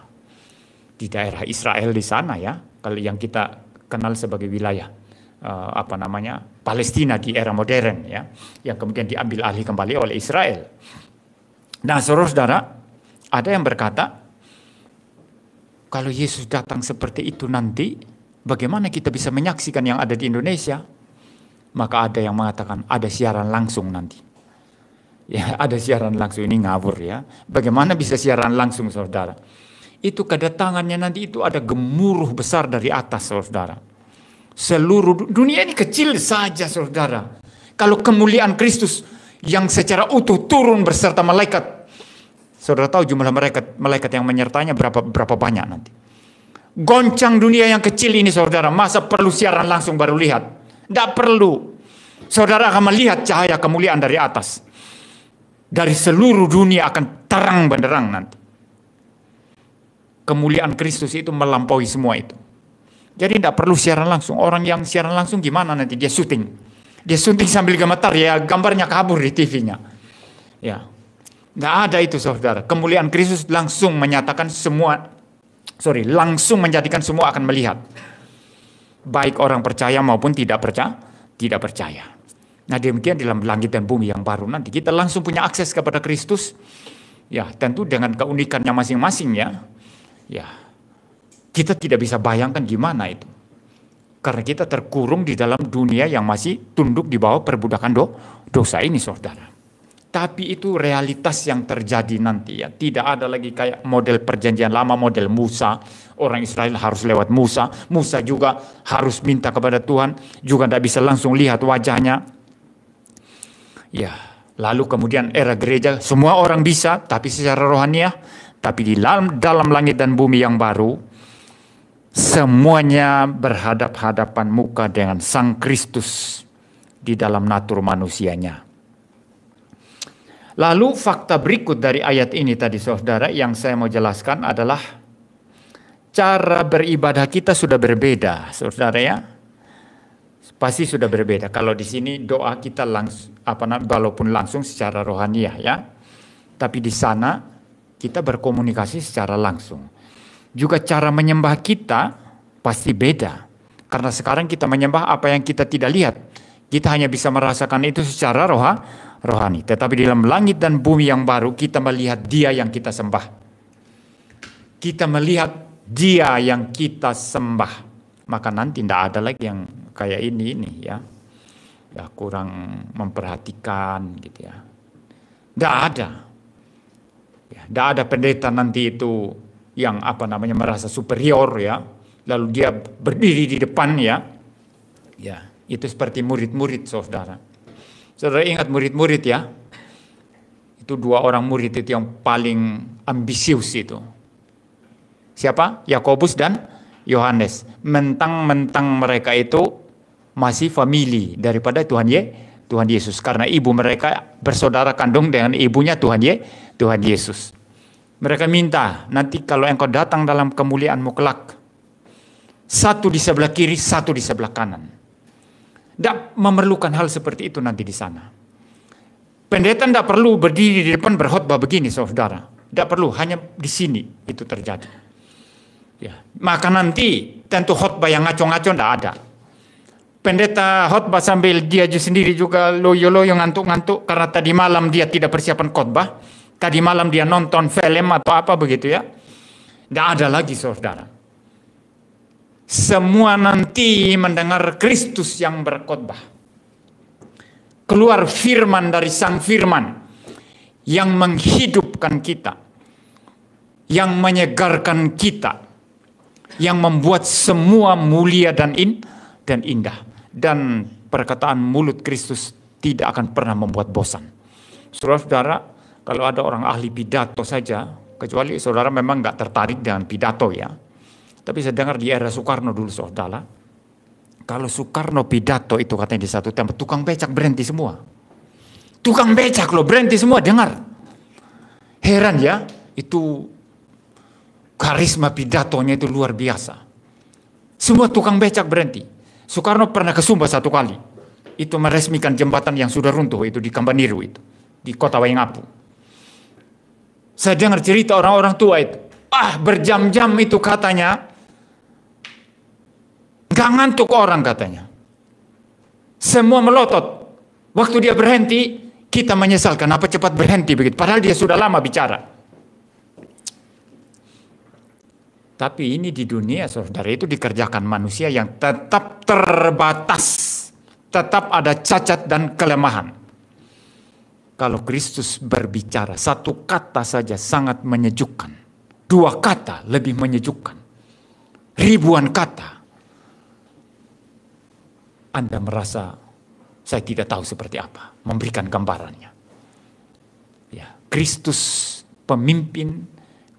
Di daerah Israel di sana ya. Kalau yang kita kenal sebagai wilayah Palestina di era modern ya. Yang kemudian diambil alih kembali oleh Israel. Nah saudara-saudara, ada yang berkata, kalau Yesus datang seperti itu nanti, bagaimana kita bisa menyaksikan yang ada di Indonesia? Maka ada yang mengatakan ada siaran langsung nanti. Ya, ada siaran langsung, ini ngawur ya. Bagaimana bisa siaran langsung saudara? Itu kedatangannya nanti itu ada gemuruh besar dari atas saudara. Seluruh dunia ini kecil saja saudara. Kalau kemuliaan Kristus yang secara utuh turun beserta malaikat. Saudara tahu jumlah malaikat yang menyertanya berapa banyak nanti. Goncang dunia yang kecil ini saudara. Masa perlu siaran langsung baru lihat? Tidak perlu. Saudara akan melihat cahaya kemuliaan dari atas. Dari seluruh dunia akan terang benderang nanti. Kemuliaan Kristus itu melampaui semua itu. Jadi tidak perlu siaran langsung. Orang yang siaran langsung gimana nanti? Dia syuting. Dia syuting sambil gemetar ya, gambarnya kabur di TV-nya. Ya. Tidak ada itu saudara. Kemuliaan Kristus langsung menyatakan langsung menjadikan semua akan melihat. Baik orang percaya maupun tidak percaya. Nah demikian dalam langit dan bumi yang baru nanti kita langsung punya akses kepada Kristus. Ya tentu dengan keunikannya masing-masing ya. Ya kita tidak bisa bayangkan gimana itu. Karena kita terkurung di dalam dunia yang masih tunduk di bawah perbudakan dosa ini saudara. Tapi itu realitas yang terjadi nanti ya. Tidak ada lagi kayak model perjanjian lama, model Musa. Orang Israel harus lewat Musa. Musa juga harus minta kepada Tuhan. Juga tidak bisa langsung lihat wajahnya. Ya, lalu kemudian era gereja semua orang bisa, tapi secara rohaniah, tapi di dalam langit dan bumi yang baru, semuanya berhadap-hadapan muka dengan Sang Kristus di dalam natur manusianya. Lalu fakta berikut dari ayat ini tadi saudara yang saya mau jelaskan adalah cara beribadah kita sudah berbeda, saudara ya. Pasti sudah berbeda. Kalau di sini doa kita walaupun langsung secara rohaniah ya. Tapi di sana kita berkomunikasi secara langsung. Juga cara menyembah kita pasti beda. Karena sekarang kita menyembah apa yang kita tidak lihat. Kita hanya bisa merasakan itu secara rohani. Tetapi di dalam langit dan bumi yang baru, kita melihat Dia yang kita sembah. Kita melihat Dia yang kita sembah. Maka nanti tidak ada lagi yang kayak ini ya. Ya kurang memperhatikan gitu ya. Tidak ada. Ya, tidak ada pendeta nanti itu yang merasa superior ya. Lalu dia berdiri di depan ya. Ya, itu seperti murid-murid saudara. Saudara ingat murid-murid ya. Itu 2 orang murid itu yang paling ambisius itu. Siapa? Yakobus dan Yohanes. Mentang-mentang mereka itu masih famili daripada Tuhan Yesus. Karena ibu mereka bersaudara kandung dengan ibunya Tuhan Yesus. Mereka minta, nanti kalau engkau datang dalam kemuliaan-Mu kelak, satu di sebelah kiri, satu di sebelah kanan. Tidak memerlukan hal seperti itu nanti di sana. Pendeta tidak perlu berdiri di depan berkhotbah begini, saudara. Tidak perlu, hanya di sini itu terjadi. Ya, maka nanti tentu khotbah yang ngaco-ngaco tidak ada. Pendeta khotbah sambil dia sendiri juga loyo-loyo ngantuk-ngantuk karena tadi malam dia tidak persiapan khotbah. Tadi malam dia nonton film atau apa begitu ya. Tidak ada lagi saudara. Semua nanti mendengar Kristus yang berkhotbah. Keluar firman dari Sang Firman yang menghidupkan kita, yang menyegarkan kita, yang membuat semua mulia dan indah. Dan perkataan mulut Kristus tidak akan pernah membuat bosan. Saudara-saudara, kalau ada orang ahli pidato saja, kecuali saudara memang nggak tertarik dengan pidato ya. Tapi saya dengar di era Soekarno dulu saudara, kalau Soekarno pidato itu katanya di satu tempat, tukang becak berhenti semua. Tukang becak loh berhenti semua, dengar. Heran ya, itu karisma pidatonya itu luar biasa. Semua tukang becak berhenti. Soekarno pernah ke Sumba satu kali. Itu meresmikan jembatan yang sudah runtuh itu di Kambaniru itu. Di kota Waingapu. Saya dengar cerita orang-orang tua itu. Berjam-jam itu katanya. Gak ngantuk orang katanya. Semua melotot. Waktu dia berhenti, kita menyesal kenapa cepat berhenti begitu. Padahal dia sudah lama bicara. Tapi ini di dunia saudara itu dikerjakan manusia yang tetap terbatas. Tetap ada cacat dan kelemahan. Kalau Kristus berbicara, satu kata saja sangat menyejukkan. 2 kata lebih menyejukkan. Ribuan kata. Anda merasa saya tidak tahu seperti apa. Memberikan gambarannya. Ya, Kristus pemimpin.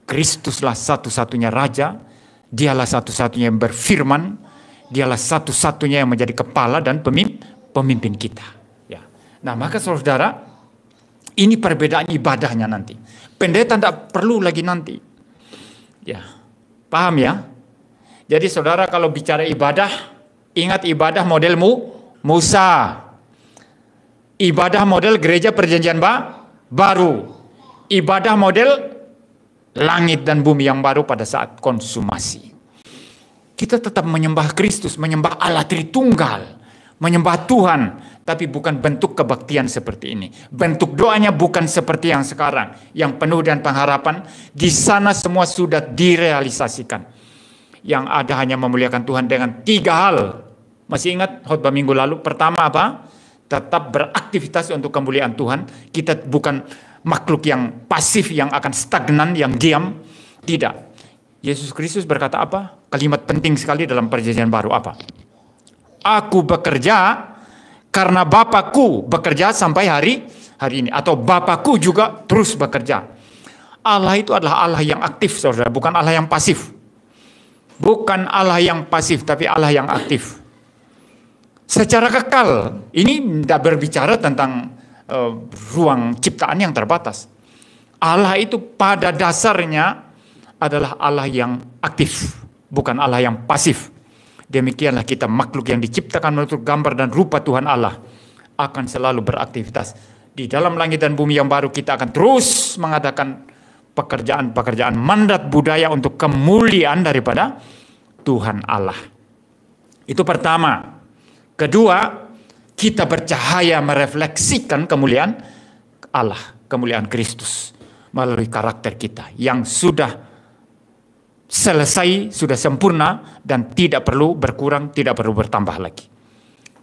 Kristuslah satu-satunya raja, dialah satu-satunya yang berfirman, dialah satu-satunya yang menjadi kepala dan pemimpin kita. Ya. Nah maka saudara, ini perbedaan ibadahnya nanti. Pendeta tidak perlu lagi nanti. Ya, paham ya? Jadi saudara kalau bicara ibadah, ingat ibadah model Musa. Ibadah model gereja perjanjian baru. Ibadah model langit dan bumi yang baru pada saat konsumasi. Kita tetap menyembah Kristus, menyembah Allah Tritunggal, menyembah Tuhan, tapi bukan bentuk kebaktian seperti ini. Bentuk doanya bukan seperti yang sekarang, yang penuh dengan pengharapan. Di sana semua sudah direalisasikan. Yang ada hanya memuliakan Tuhan dengan 3 hal. Masih ingat khotbah minggu lalu? Pertama apa? Tetap beraktivitas untuk kemuliaan Tuhan. Kita bukan makhluk yang pasif, yang akan stagnan, yang diam. Tidak. Yesus Kristus berkata apa? Kalimat penting sekali dalam perjanjian baru apa? Aku bekerja karena Bapakku bekerja sampai hari ini. Atau Bapakku juga terus bekerja. Allah itu adalah Allah yang aktif, saudara. Bukan Allah yang pasif. Bukan Allah yang pasif, tapi Allah yang aktif. Secara kekal. Ini tidak berbicara tentang ruang ciptaan yang terbatas. Allah itu pada dasarnya adalah Allah yang aktif, bukan Allah yang pasif. Demikianlah kita makhluk yang diciptakan menurut gambar dan rupa Tuhan Allah akan selalu beraktivitas. Di dalam langit dan bumi yang baru kita akan terus mengadakan pekerjaan-pekerjaan mandat budaya untuk kemuliaan daripada Tuhan Allah. Itu pertama. Kedua, kita bercahaya merefleksikan kemuliaan Allah, kemuliaan Kristus melalui karakter kita yang sudah selesai, sudah sempurna dan tidak perlu berkurang, tidak perlu bertambah lagi.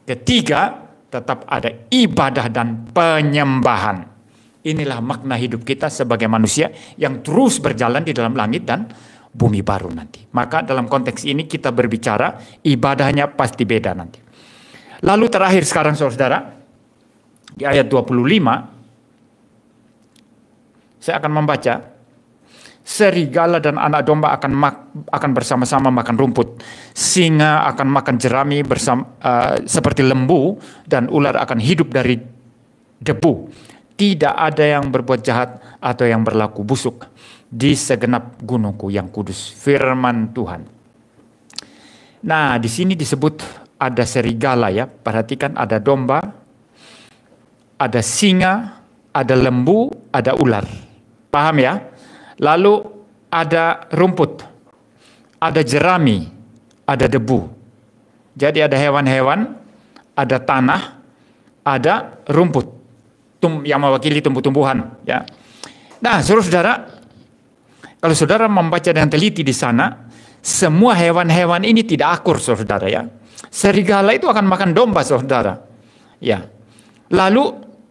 Ketiga, tetap ada ibadah dan penyembahan. Inilah makna hidup kita sebagai manusia yang terus berjalan di dalam langit dan bumi baru nanti. Maka dalam konteks ini kita berbicara ibadahnya pasti beda nanti. Lalu terakhir sekarang saudara, di ayat 25, saya akan membaca, serigala dan anak domba akan bersama-sama makan rumput, singa akan makan jerami seperti lembu, dan ular akan hidup dari debu. Tidak ada yang berbuat jahat atau yang berlaku busuk di segenap gunungku yang kudus, firman Tuhan. Nah, di sini disebut ada serigala ya, perhatikan ada domba, ada singa, ada lembu, ada ular. Paham ya? Lalu ada rumput, ada jerami, ada debu. Jadi ada hewan-hewan, ada tanah, ada rumput yang mewakili tumbuh-tumbuhan ya. Nah, saudara, kalau saudara membaca dengan teliti di sana, semua hewan-hewan ini tidak akur saudara ya. Serigala itu akan makan domba saudara. Ya. Lalu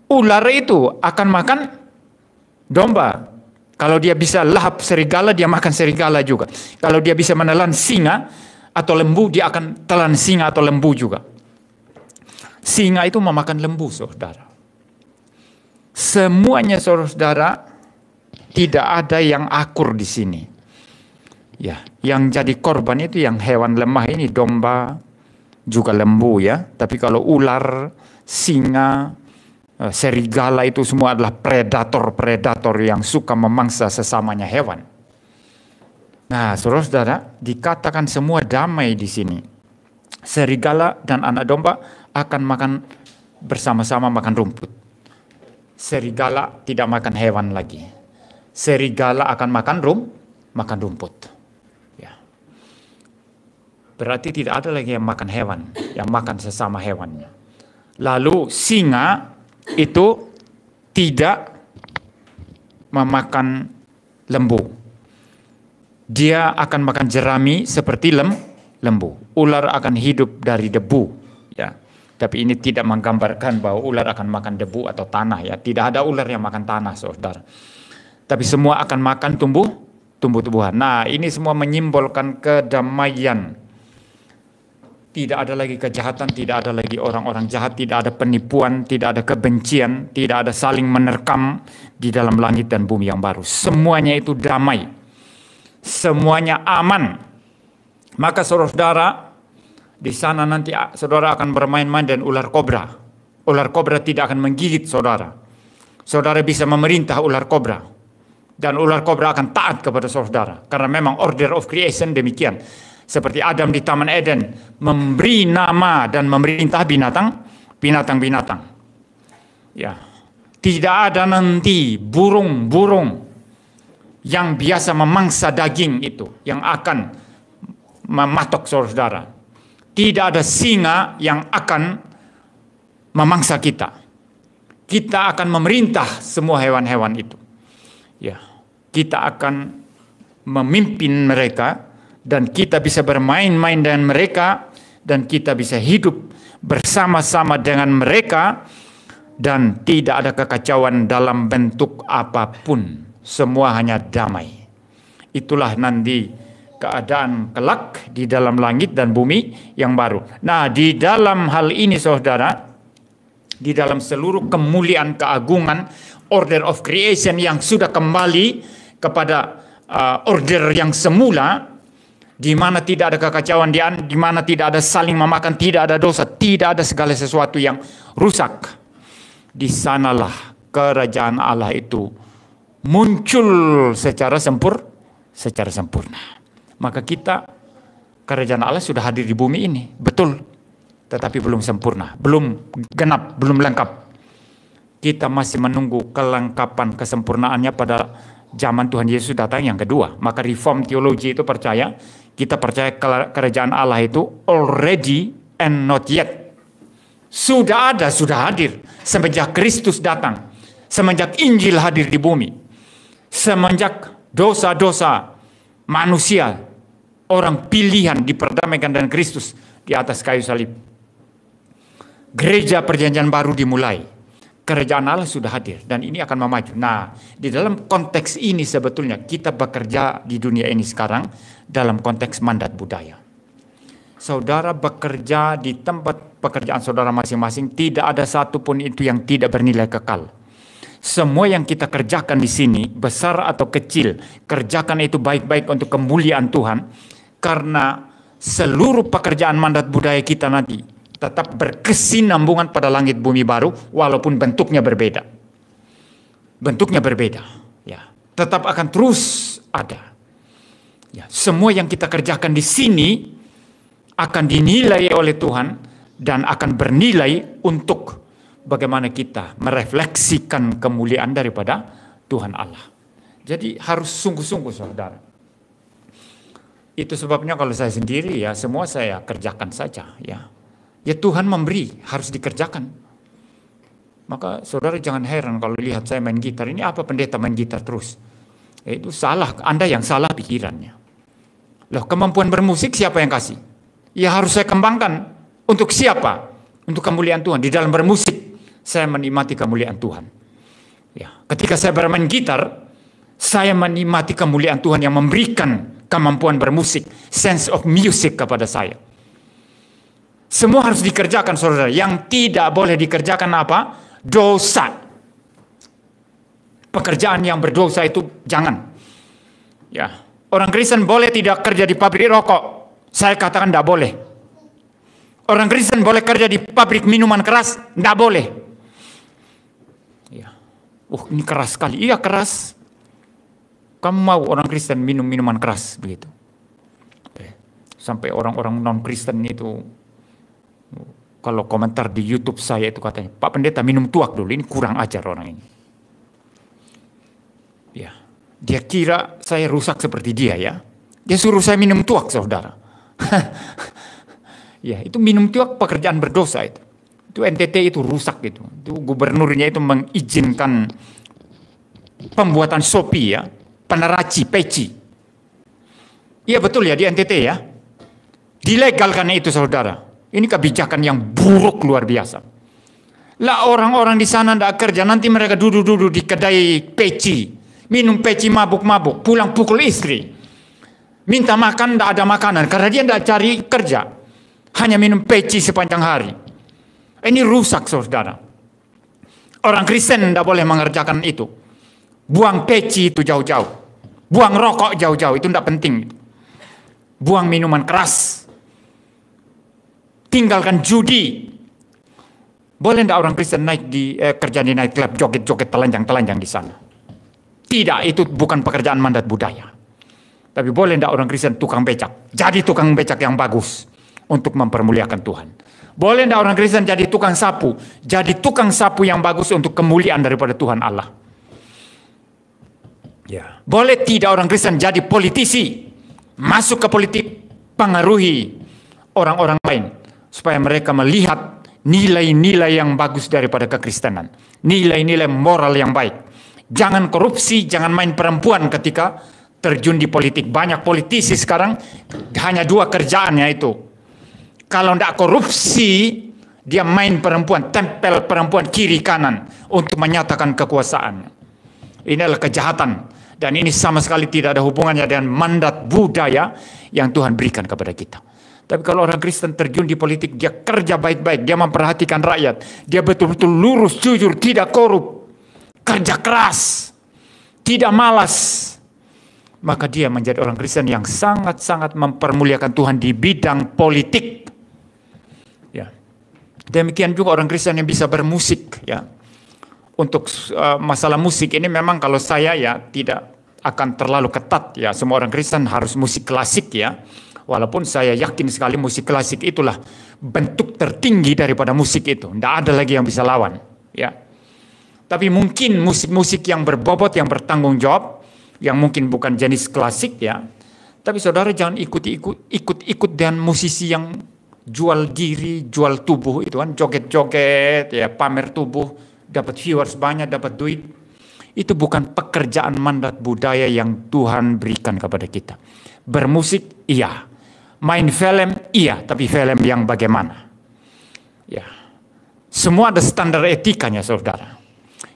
ular itu akan makan domba. Kalau dia bisa lahap serigala, dia makan serigala juga. Kalau dia bisa menelan singa atau lembu, dia akan telan singa atau lembu juga. Singa itu memakan lembu saudara. Semuanya saudara, tidak ada yang akur di sini. Ya, yang jadi korban itu yang hewan lemah ini, domba, juga lembu ya. Tapi kalau ular, singa, serigala itu semua adalah predator-predator yang suka memangsa sesamanya hewan. Nah, saudara-saudara, dikatakan semua damai di sini. Serigala dan anak domba akan makan bersama-sama makan rumput. Serigala tidak makan hewan lagi. Serigala akan makan rumput. Ya. Berarti tidak ada lagi yang makan hewan, yang makan sesama hewannya. Lalu singa itu tidak memakan lembu. Dia akan makan jerami seperti lembu. Ular akan hidup dari debu. Ya. Tapi ini tidak menggambarkan bahwa ular akan makan debu atau tanah ya. Tidak ada ular yang makan tanah saudara. Tapi semua akan makan tumbuh-tumbuhan. Nah, ini semua menyimbolkan kedamaian. Tidak ada lagi kejahatan, tidak ada lagi orang-orang jahat, tidak ada penipuan, tidak ada kebencian, tidak ada saling menerkam di dalam langit dan bumi yang baru. Semuanya itu damai. Semuanya aman. Maka saudara, di sana nanti saudara akan bermain-main dengan ular kobra. Ular kobra tidak akan menggigit saudara. Saudara bisa memerintah ular kobra. Dan ular kobra akan taat kepada saudara. Karena memang order of creation demikian. Seperti Adam di Taman Eden. Memberi nama dan memerintah binatang-binatang. Ya. Tidak ada nanti burung-burung yang biasa memangsa daging itu. Yang akan mematok saudara. Tidak ada singa yang akan memangsa kita. Kita akan memerintah semua hewan-hewan itu. Ya, kita akan memimpin mereka dan kita bisa bermain-main dengan mereka dan kita bisa hidup bersama-sama dengan mereka dan tidak ada kekacauan dalam bentuk apapun. Semua hanya damai. Itulah nanti keadaan kelak di dalam langit dan bumi yang baru. Nah, di dalam hal ini saudara, di dalam seluruh kemuliaan, keagungan, order of creation yang sudah kembali kepada order yang semula, di mana tidak ada kekacauan, di mana tidak ada saling memakan, tidak ada dosa, tidak ada segala sesuatu yang rusak. Di sanalah kerajaan Allah itu muncul secara sempurna. Maka kita, kerajaan Allah sudah hadir di bumi ini, betul, tetapi belum sempurna, belum genap, belum lengkap. Kita masih menunggu kelengkapan kesempurnaannya pada zaman Tuhan Yesus datang yang kedua. Maka reform teologi itu percaya Kita percaya kerajaan Allah itu already and not yet. Sudah ada, sudah hadir. Semenjak Kristus datang. Semenjak Injil hadir di bumi. Semenjak dosa-dosa manusia, orang pilihan diperdamaikan dengan Kristus di atas kayu salib. Gereja perjanjian baru dimulai. Kerajaan Allah sudah hadir dan ini akan memaju. Nah, di dalam konteks ini sebetulnya kita bekerja di dunia ini sekarang dalam konteks mandat budaya. Saudara bekerja di tempat pekerjaan saudara masing-masing, tidak ada satupun itu yang tidak bernilai kekal. Semua yang kita kerjakan di sini, besar atau kecil, kerjakan itu baik-baik untuk kemuliaan Tuhan, karena seluruh pekerjaan mandat budaya kita nanti tetap berkesinambungan pada langit bumi baru, walaupun bentuknya berbeda. Bentuknya berbeda, ya, tetap akan terus ada. Ya, semua yang kita kerjakan di sini akan dinilai oleh Tuhan dan akan bernilai untuk bagaimana kita merefleksikan kemuliaan daripada Tuhan Allah. Jadi harus sungguh-sungguh saudara. Itu sebabnya kalau saya sendiri ya semua saya kerjakan saja ya. Ya Tuhan memberi, harus dikerjakan. Maka saudara jangan heran kalau lihat saya main gitar. Ini apa pendeta main gitar terus? Itu salah, Anda yang salah pikirannya. Loh, kemampuan bermusik siapa yang kasih? Ya harus saya kembangkan. Untuk siapa? Untuk kemuliaan Tuhan. Di dalam bermusik saya menikmati kemuliaan Tuhan. Ya, ketika saya bermain gitar, saya menikmati kemuliaan Tuhan yang memberikan kemampuan bermusik, sense of music kepada saya. Semua harus dikerjakan saudara. Yang tidak boleh dikerjakan apa? Dosa. Pekerjaan yang berdosa itu jangan. Ya, orang Kristen boleh tidak kerja di pabrik rokok. Saya katakan tidak boleh. Orang Kristen boleh kerja di pabrik minuman keras, tidak boleh. Ya. Ini keras sekali. Iya keras. Kamu mau orang Kristen minum minuman keras begitu? Sampai orang-orang non-Kristen itu, kalau komentar di YouTube saya itu katanya, Pak Pendeta minum tuak dulu, ini kurang ajar orang ini. Ya, dia kira saya rusak seperti dia ya. Dia suruh saya minum tuak saudara. Ya, itu minum tuak pekerjaan berdosa itu. Itu NTT itu rusak gitu. Itu gubernurnya itu mengizinkan pembuatan sopi ya, peneraci, peci. Iya betul ya di NTT ya. Dilegalkan itu saudara. Ini kebijakan yang buruk luar biasa. Lah orang-orang di sana tidak kerja, nanti mereka duduk-duduk di kedai peci, minum peci mabuk-mabuk, pulang pukul istri. Minta makan tidak ada makanan karena dia tidak cari kerja. Hanya minum peci sepanjang hari. Ini rusak saudara. Orang Kristen tidak boleh mengerjakan itu. Buang peci itu jauh-jauh. Buang rokok jauh-jauh, itu tidak penting. Buang minuman keras. Tinggalkan judi. Boleh tidak orang Kristen naik di kerja di night club, joget-joget, telanjang-telanjang di sana? Tidak, itu bukan pekerjaan mandat budaya. Tapi boleh tidak orang Kristen tukang becak? Jadi tukang becak yang bagus untuk mempermuliakan Tuhan. Boleh tidak orang Kristen jadi tukang sapu? Jadi tukang sapu yang bagus untuk kemuliaan daripada Tuhan Allah. Ya. Boleh tidak orang Kristen jadi politisi? Masuk ke politik, pengaruhi orang-orang lain. Supaya mereka melihat nilai-nilai yang bagus daripada kekristenan. Nilai-nilai moral yang baik. Jangan korupsi, jangan main perempuan ketika terjun di politik. Banyak politisi sekarang hanya dua kerjaannya itu. Kalau tidak korupsi, dia main perempuan, tempel perempuan kiri kanan untuk menyatakan kekuasaannya. Ini adalah kejahatan. Dan ini sama sekali tidak ada hubungannya dengan mandat budaya yang Tuhan berikan kepada kita. Tapi kalau orang Kristen terjun di politik, dia kerja baik-baik, dia memperhatikan rakyat, dia betul-betul lurus, jujur, tidak korup, kerja keras, tidak malas, maka dia menjadi orang Kristen yang sangat-sangat mempermuliakan Tuhan di bidang politik. Ya. Demikian juga orang Kristen yang bisa bermusik. Ya. Untuk masalah musik ini memang kalau saya ya tidak akan terlalu ketat ya. Semua orang Kristen harus musik klasik ya. Walaupun saya yakin sekali musik klasik itulah bentuk tertinggi daripada musik itu. Tidak ada lagi yang bisa lawan. Ya. Tapi mungkin musik-musik yang berbobot, yang bertanggung jawab, yang mungkin bukan jenis klasik ya, Tapi saudara jangan ikut dan musisi yang jual diri, jual tubuh itu kan, joget-joget, ya pamer tubuh, dapat viewers banyak, dapat duit. Itu bukan pekerjaan mandat budaya yang Tuhan berikan kepada kita. Bermusik, iya. Main film, iya. Tapi film yang bagaimana? Ya, semua ada standar etikanya, saudara.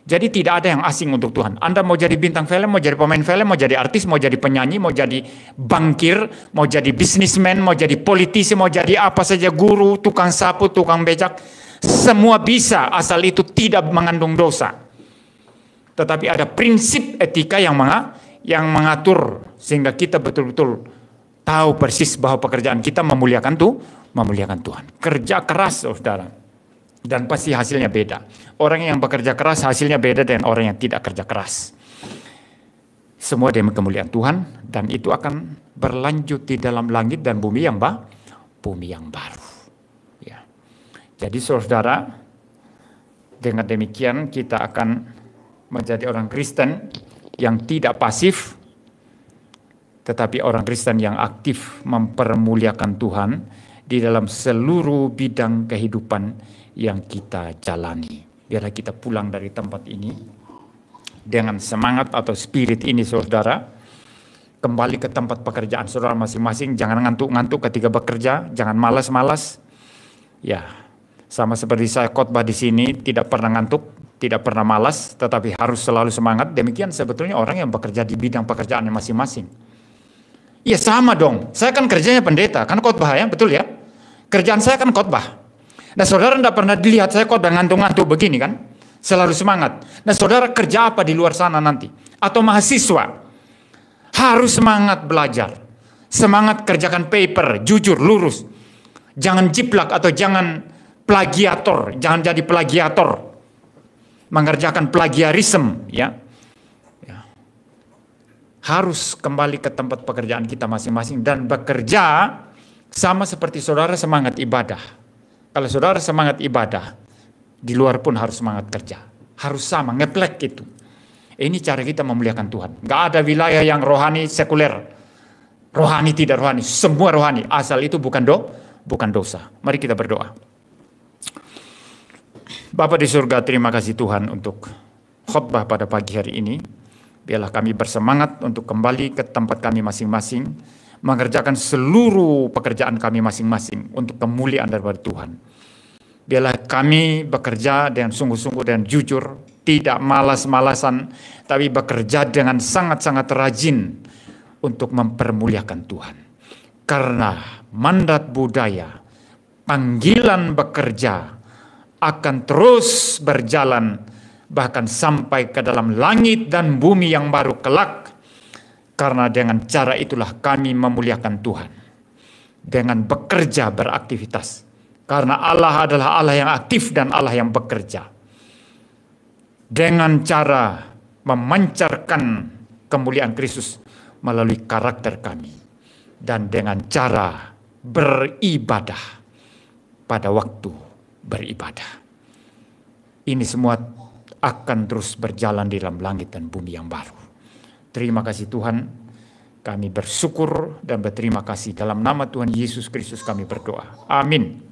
Jadi tidak ada yang asing untuk Tuhan. Anda mau jadi bintang film, mau jadi pemain film, mau jadi artis, mau jadi penyanyi, mau jadi bankir, mau jadi bisnismen, mau jadi politisi, mau jadi apa saja, guru, tukang sapu, tukang becak. Semua bisa asal itu tidak mengandung dosa. Tetapi ada prinsip etika yang mengatur sehingga kita betul-betul tahu persis bahwa pekerjaan kita memuliakan Tuhan. Kerja keras, saudara. Dan pasti hasilnya beda. Orang yang bekerja keras hasilnya beda dengan orang yang tidak kerja keras. Semua demi kemuliaan Tuhan, dan itu akan berlanjut di dalam langit dan bumi yang baru. Ya. Jadi saudara, dengan demikian kita akan menjadi orang Kristen yang tidak pasif, tetapi orang Kristen yang aktif mempermuliakan Tuhan di dalam seluruh bidang kehidupan yang kita jalani. Biarlah kita pulang dari tempat ini dengan semangat atau spirit ini, saudara. Kembali ke tempat pekerjaan saudara masing-masing. Jangan ngantuk-ngantuk ketika bekerja. Jangan malas-malas. Ya, sama seperti saya khotbah di sini, tidak pernah ngantuk, tidak pernah malas, tetapi harus selalu semangat. Demikian sebetulnya orang yang bekerja di bidang pekerjaannya masing-masing. Iya sama dong. Saya kan kerjanya pendeta, kan khotbah ya, betul ya. Kerjaan saya kan khotbah. Nah saudara tidak pernah dilihat saya khotbah ngantuk-ngantuk begini kan. Selalu semangat. Nah saudara kerja apa di luar sana nanti? Atau mahasiswa. Harus semangat belajar. Semangat kerjakan paper, jujur, lurus. Jangan jiplak atau jangan plagiator. Jangan jadi plagiator. Mengerjakan plagiarisme. Ya. Harus kembali ke tempat pekerjaan kita masing-masing. Dan bekerja sama seperti saudara semangat ibadah. Kalau saudara semangat ibadah, di luar pun harus semangat kerja. Harus sama, ngeplek itu. Ini cara kita memuliakan Tuhan. Gak ada wilayah yang rohani sekuler. Rohani tidak rohani, semua rohani. Asal itu bukan dosa. Mari kita berdoa. Bapa di surga, terima kasih Tuhan untuk khotbah pada pagi hari ini. Biarlah kami bersemangat untuk kembali ke tempat kami masing-masing, mengerjakan seluruh pekerjaan kami masing-masing untuk kemuliaan daripada Tuhan. Biarlah kami bekerja dengan sungguh-sungguh dan jujur, tidak malas-malasan, tapi bekerja dengan sangat-sangat rajin untuk mempermuliakan Tuhan. Karena mandat budaya, panggilan bekerja akan terus berjalan, bahkan sampai ke dalam langit dan bumi yang baru kelak. Karena dengan cara itulah kami memuliakan Tuhan. Dengan bekerja beraktivitas. Karena Allah adalah Allah yang aktif dan Allah yang bekerja. Dengan cara memancarkan kemuliaan Kristus melalui karakter kami. Dan dengan cara beribadah pada waktu beribadah. Ini semua akan terus berjalan di dalam langit dan bumi yang baru. Terima kasih Tuhan, kami bersyukur dan berterima kasih dalam nama Tuhan Yesus Kristus kami berdoa. Amin.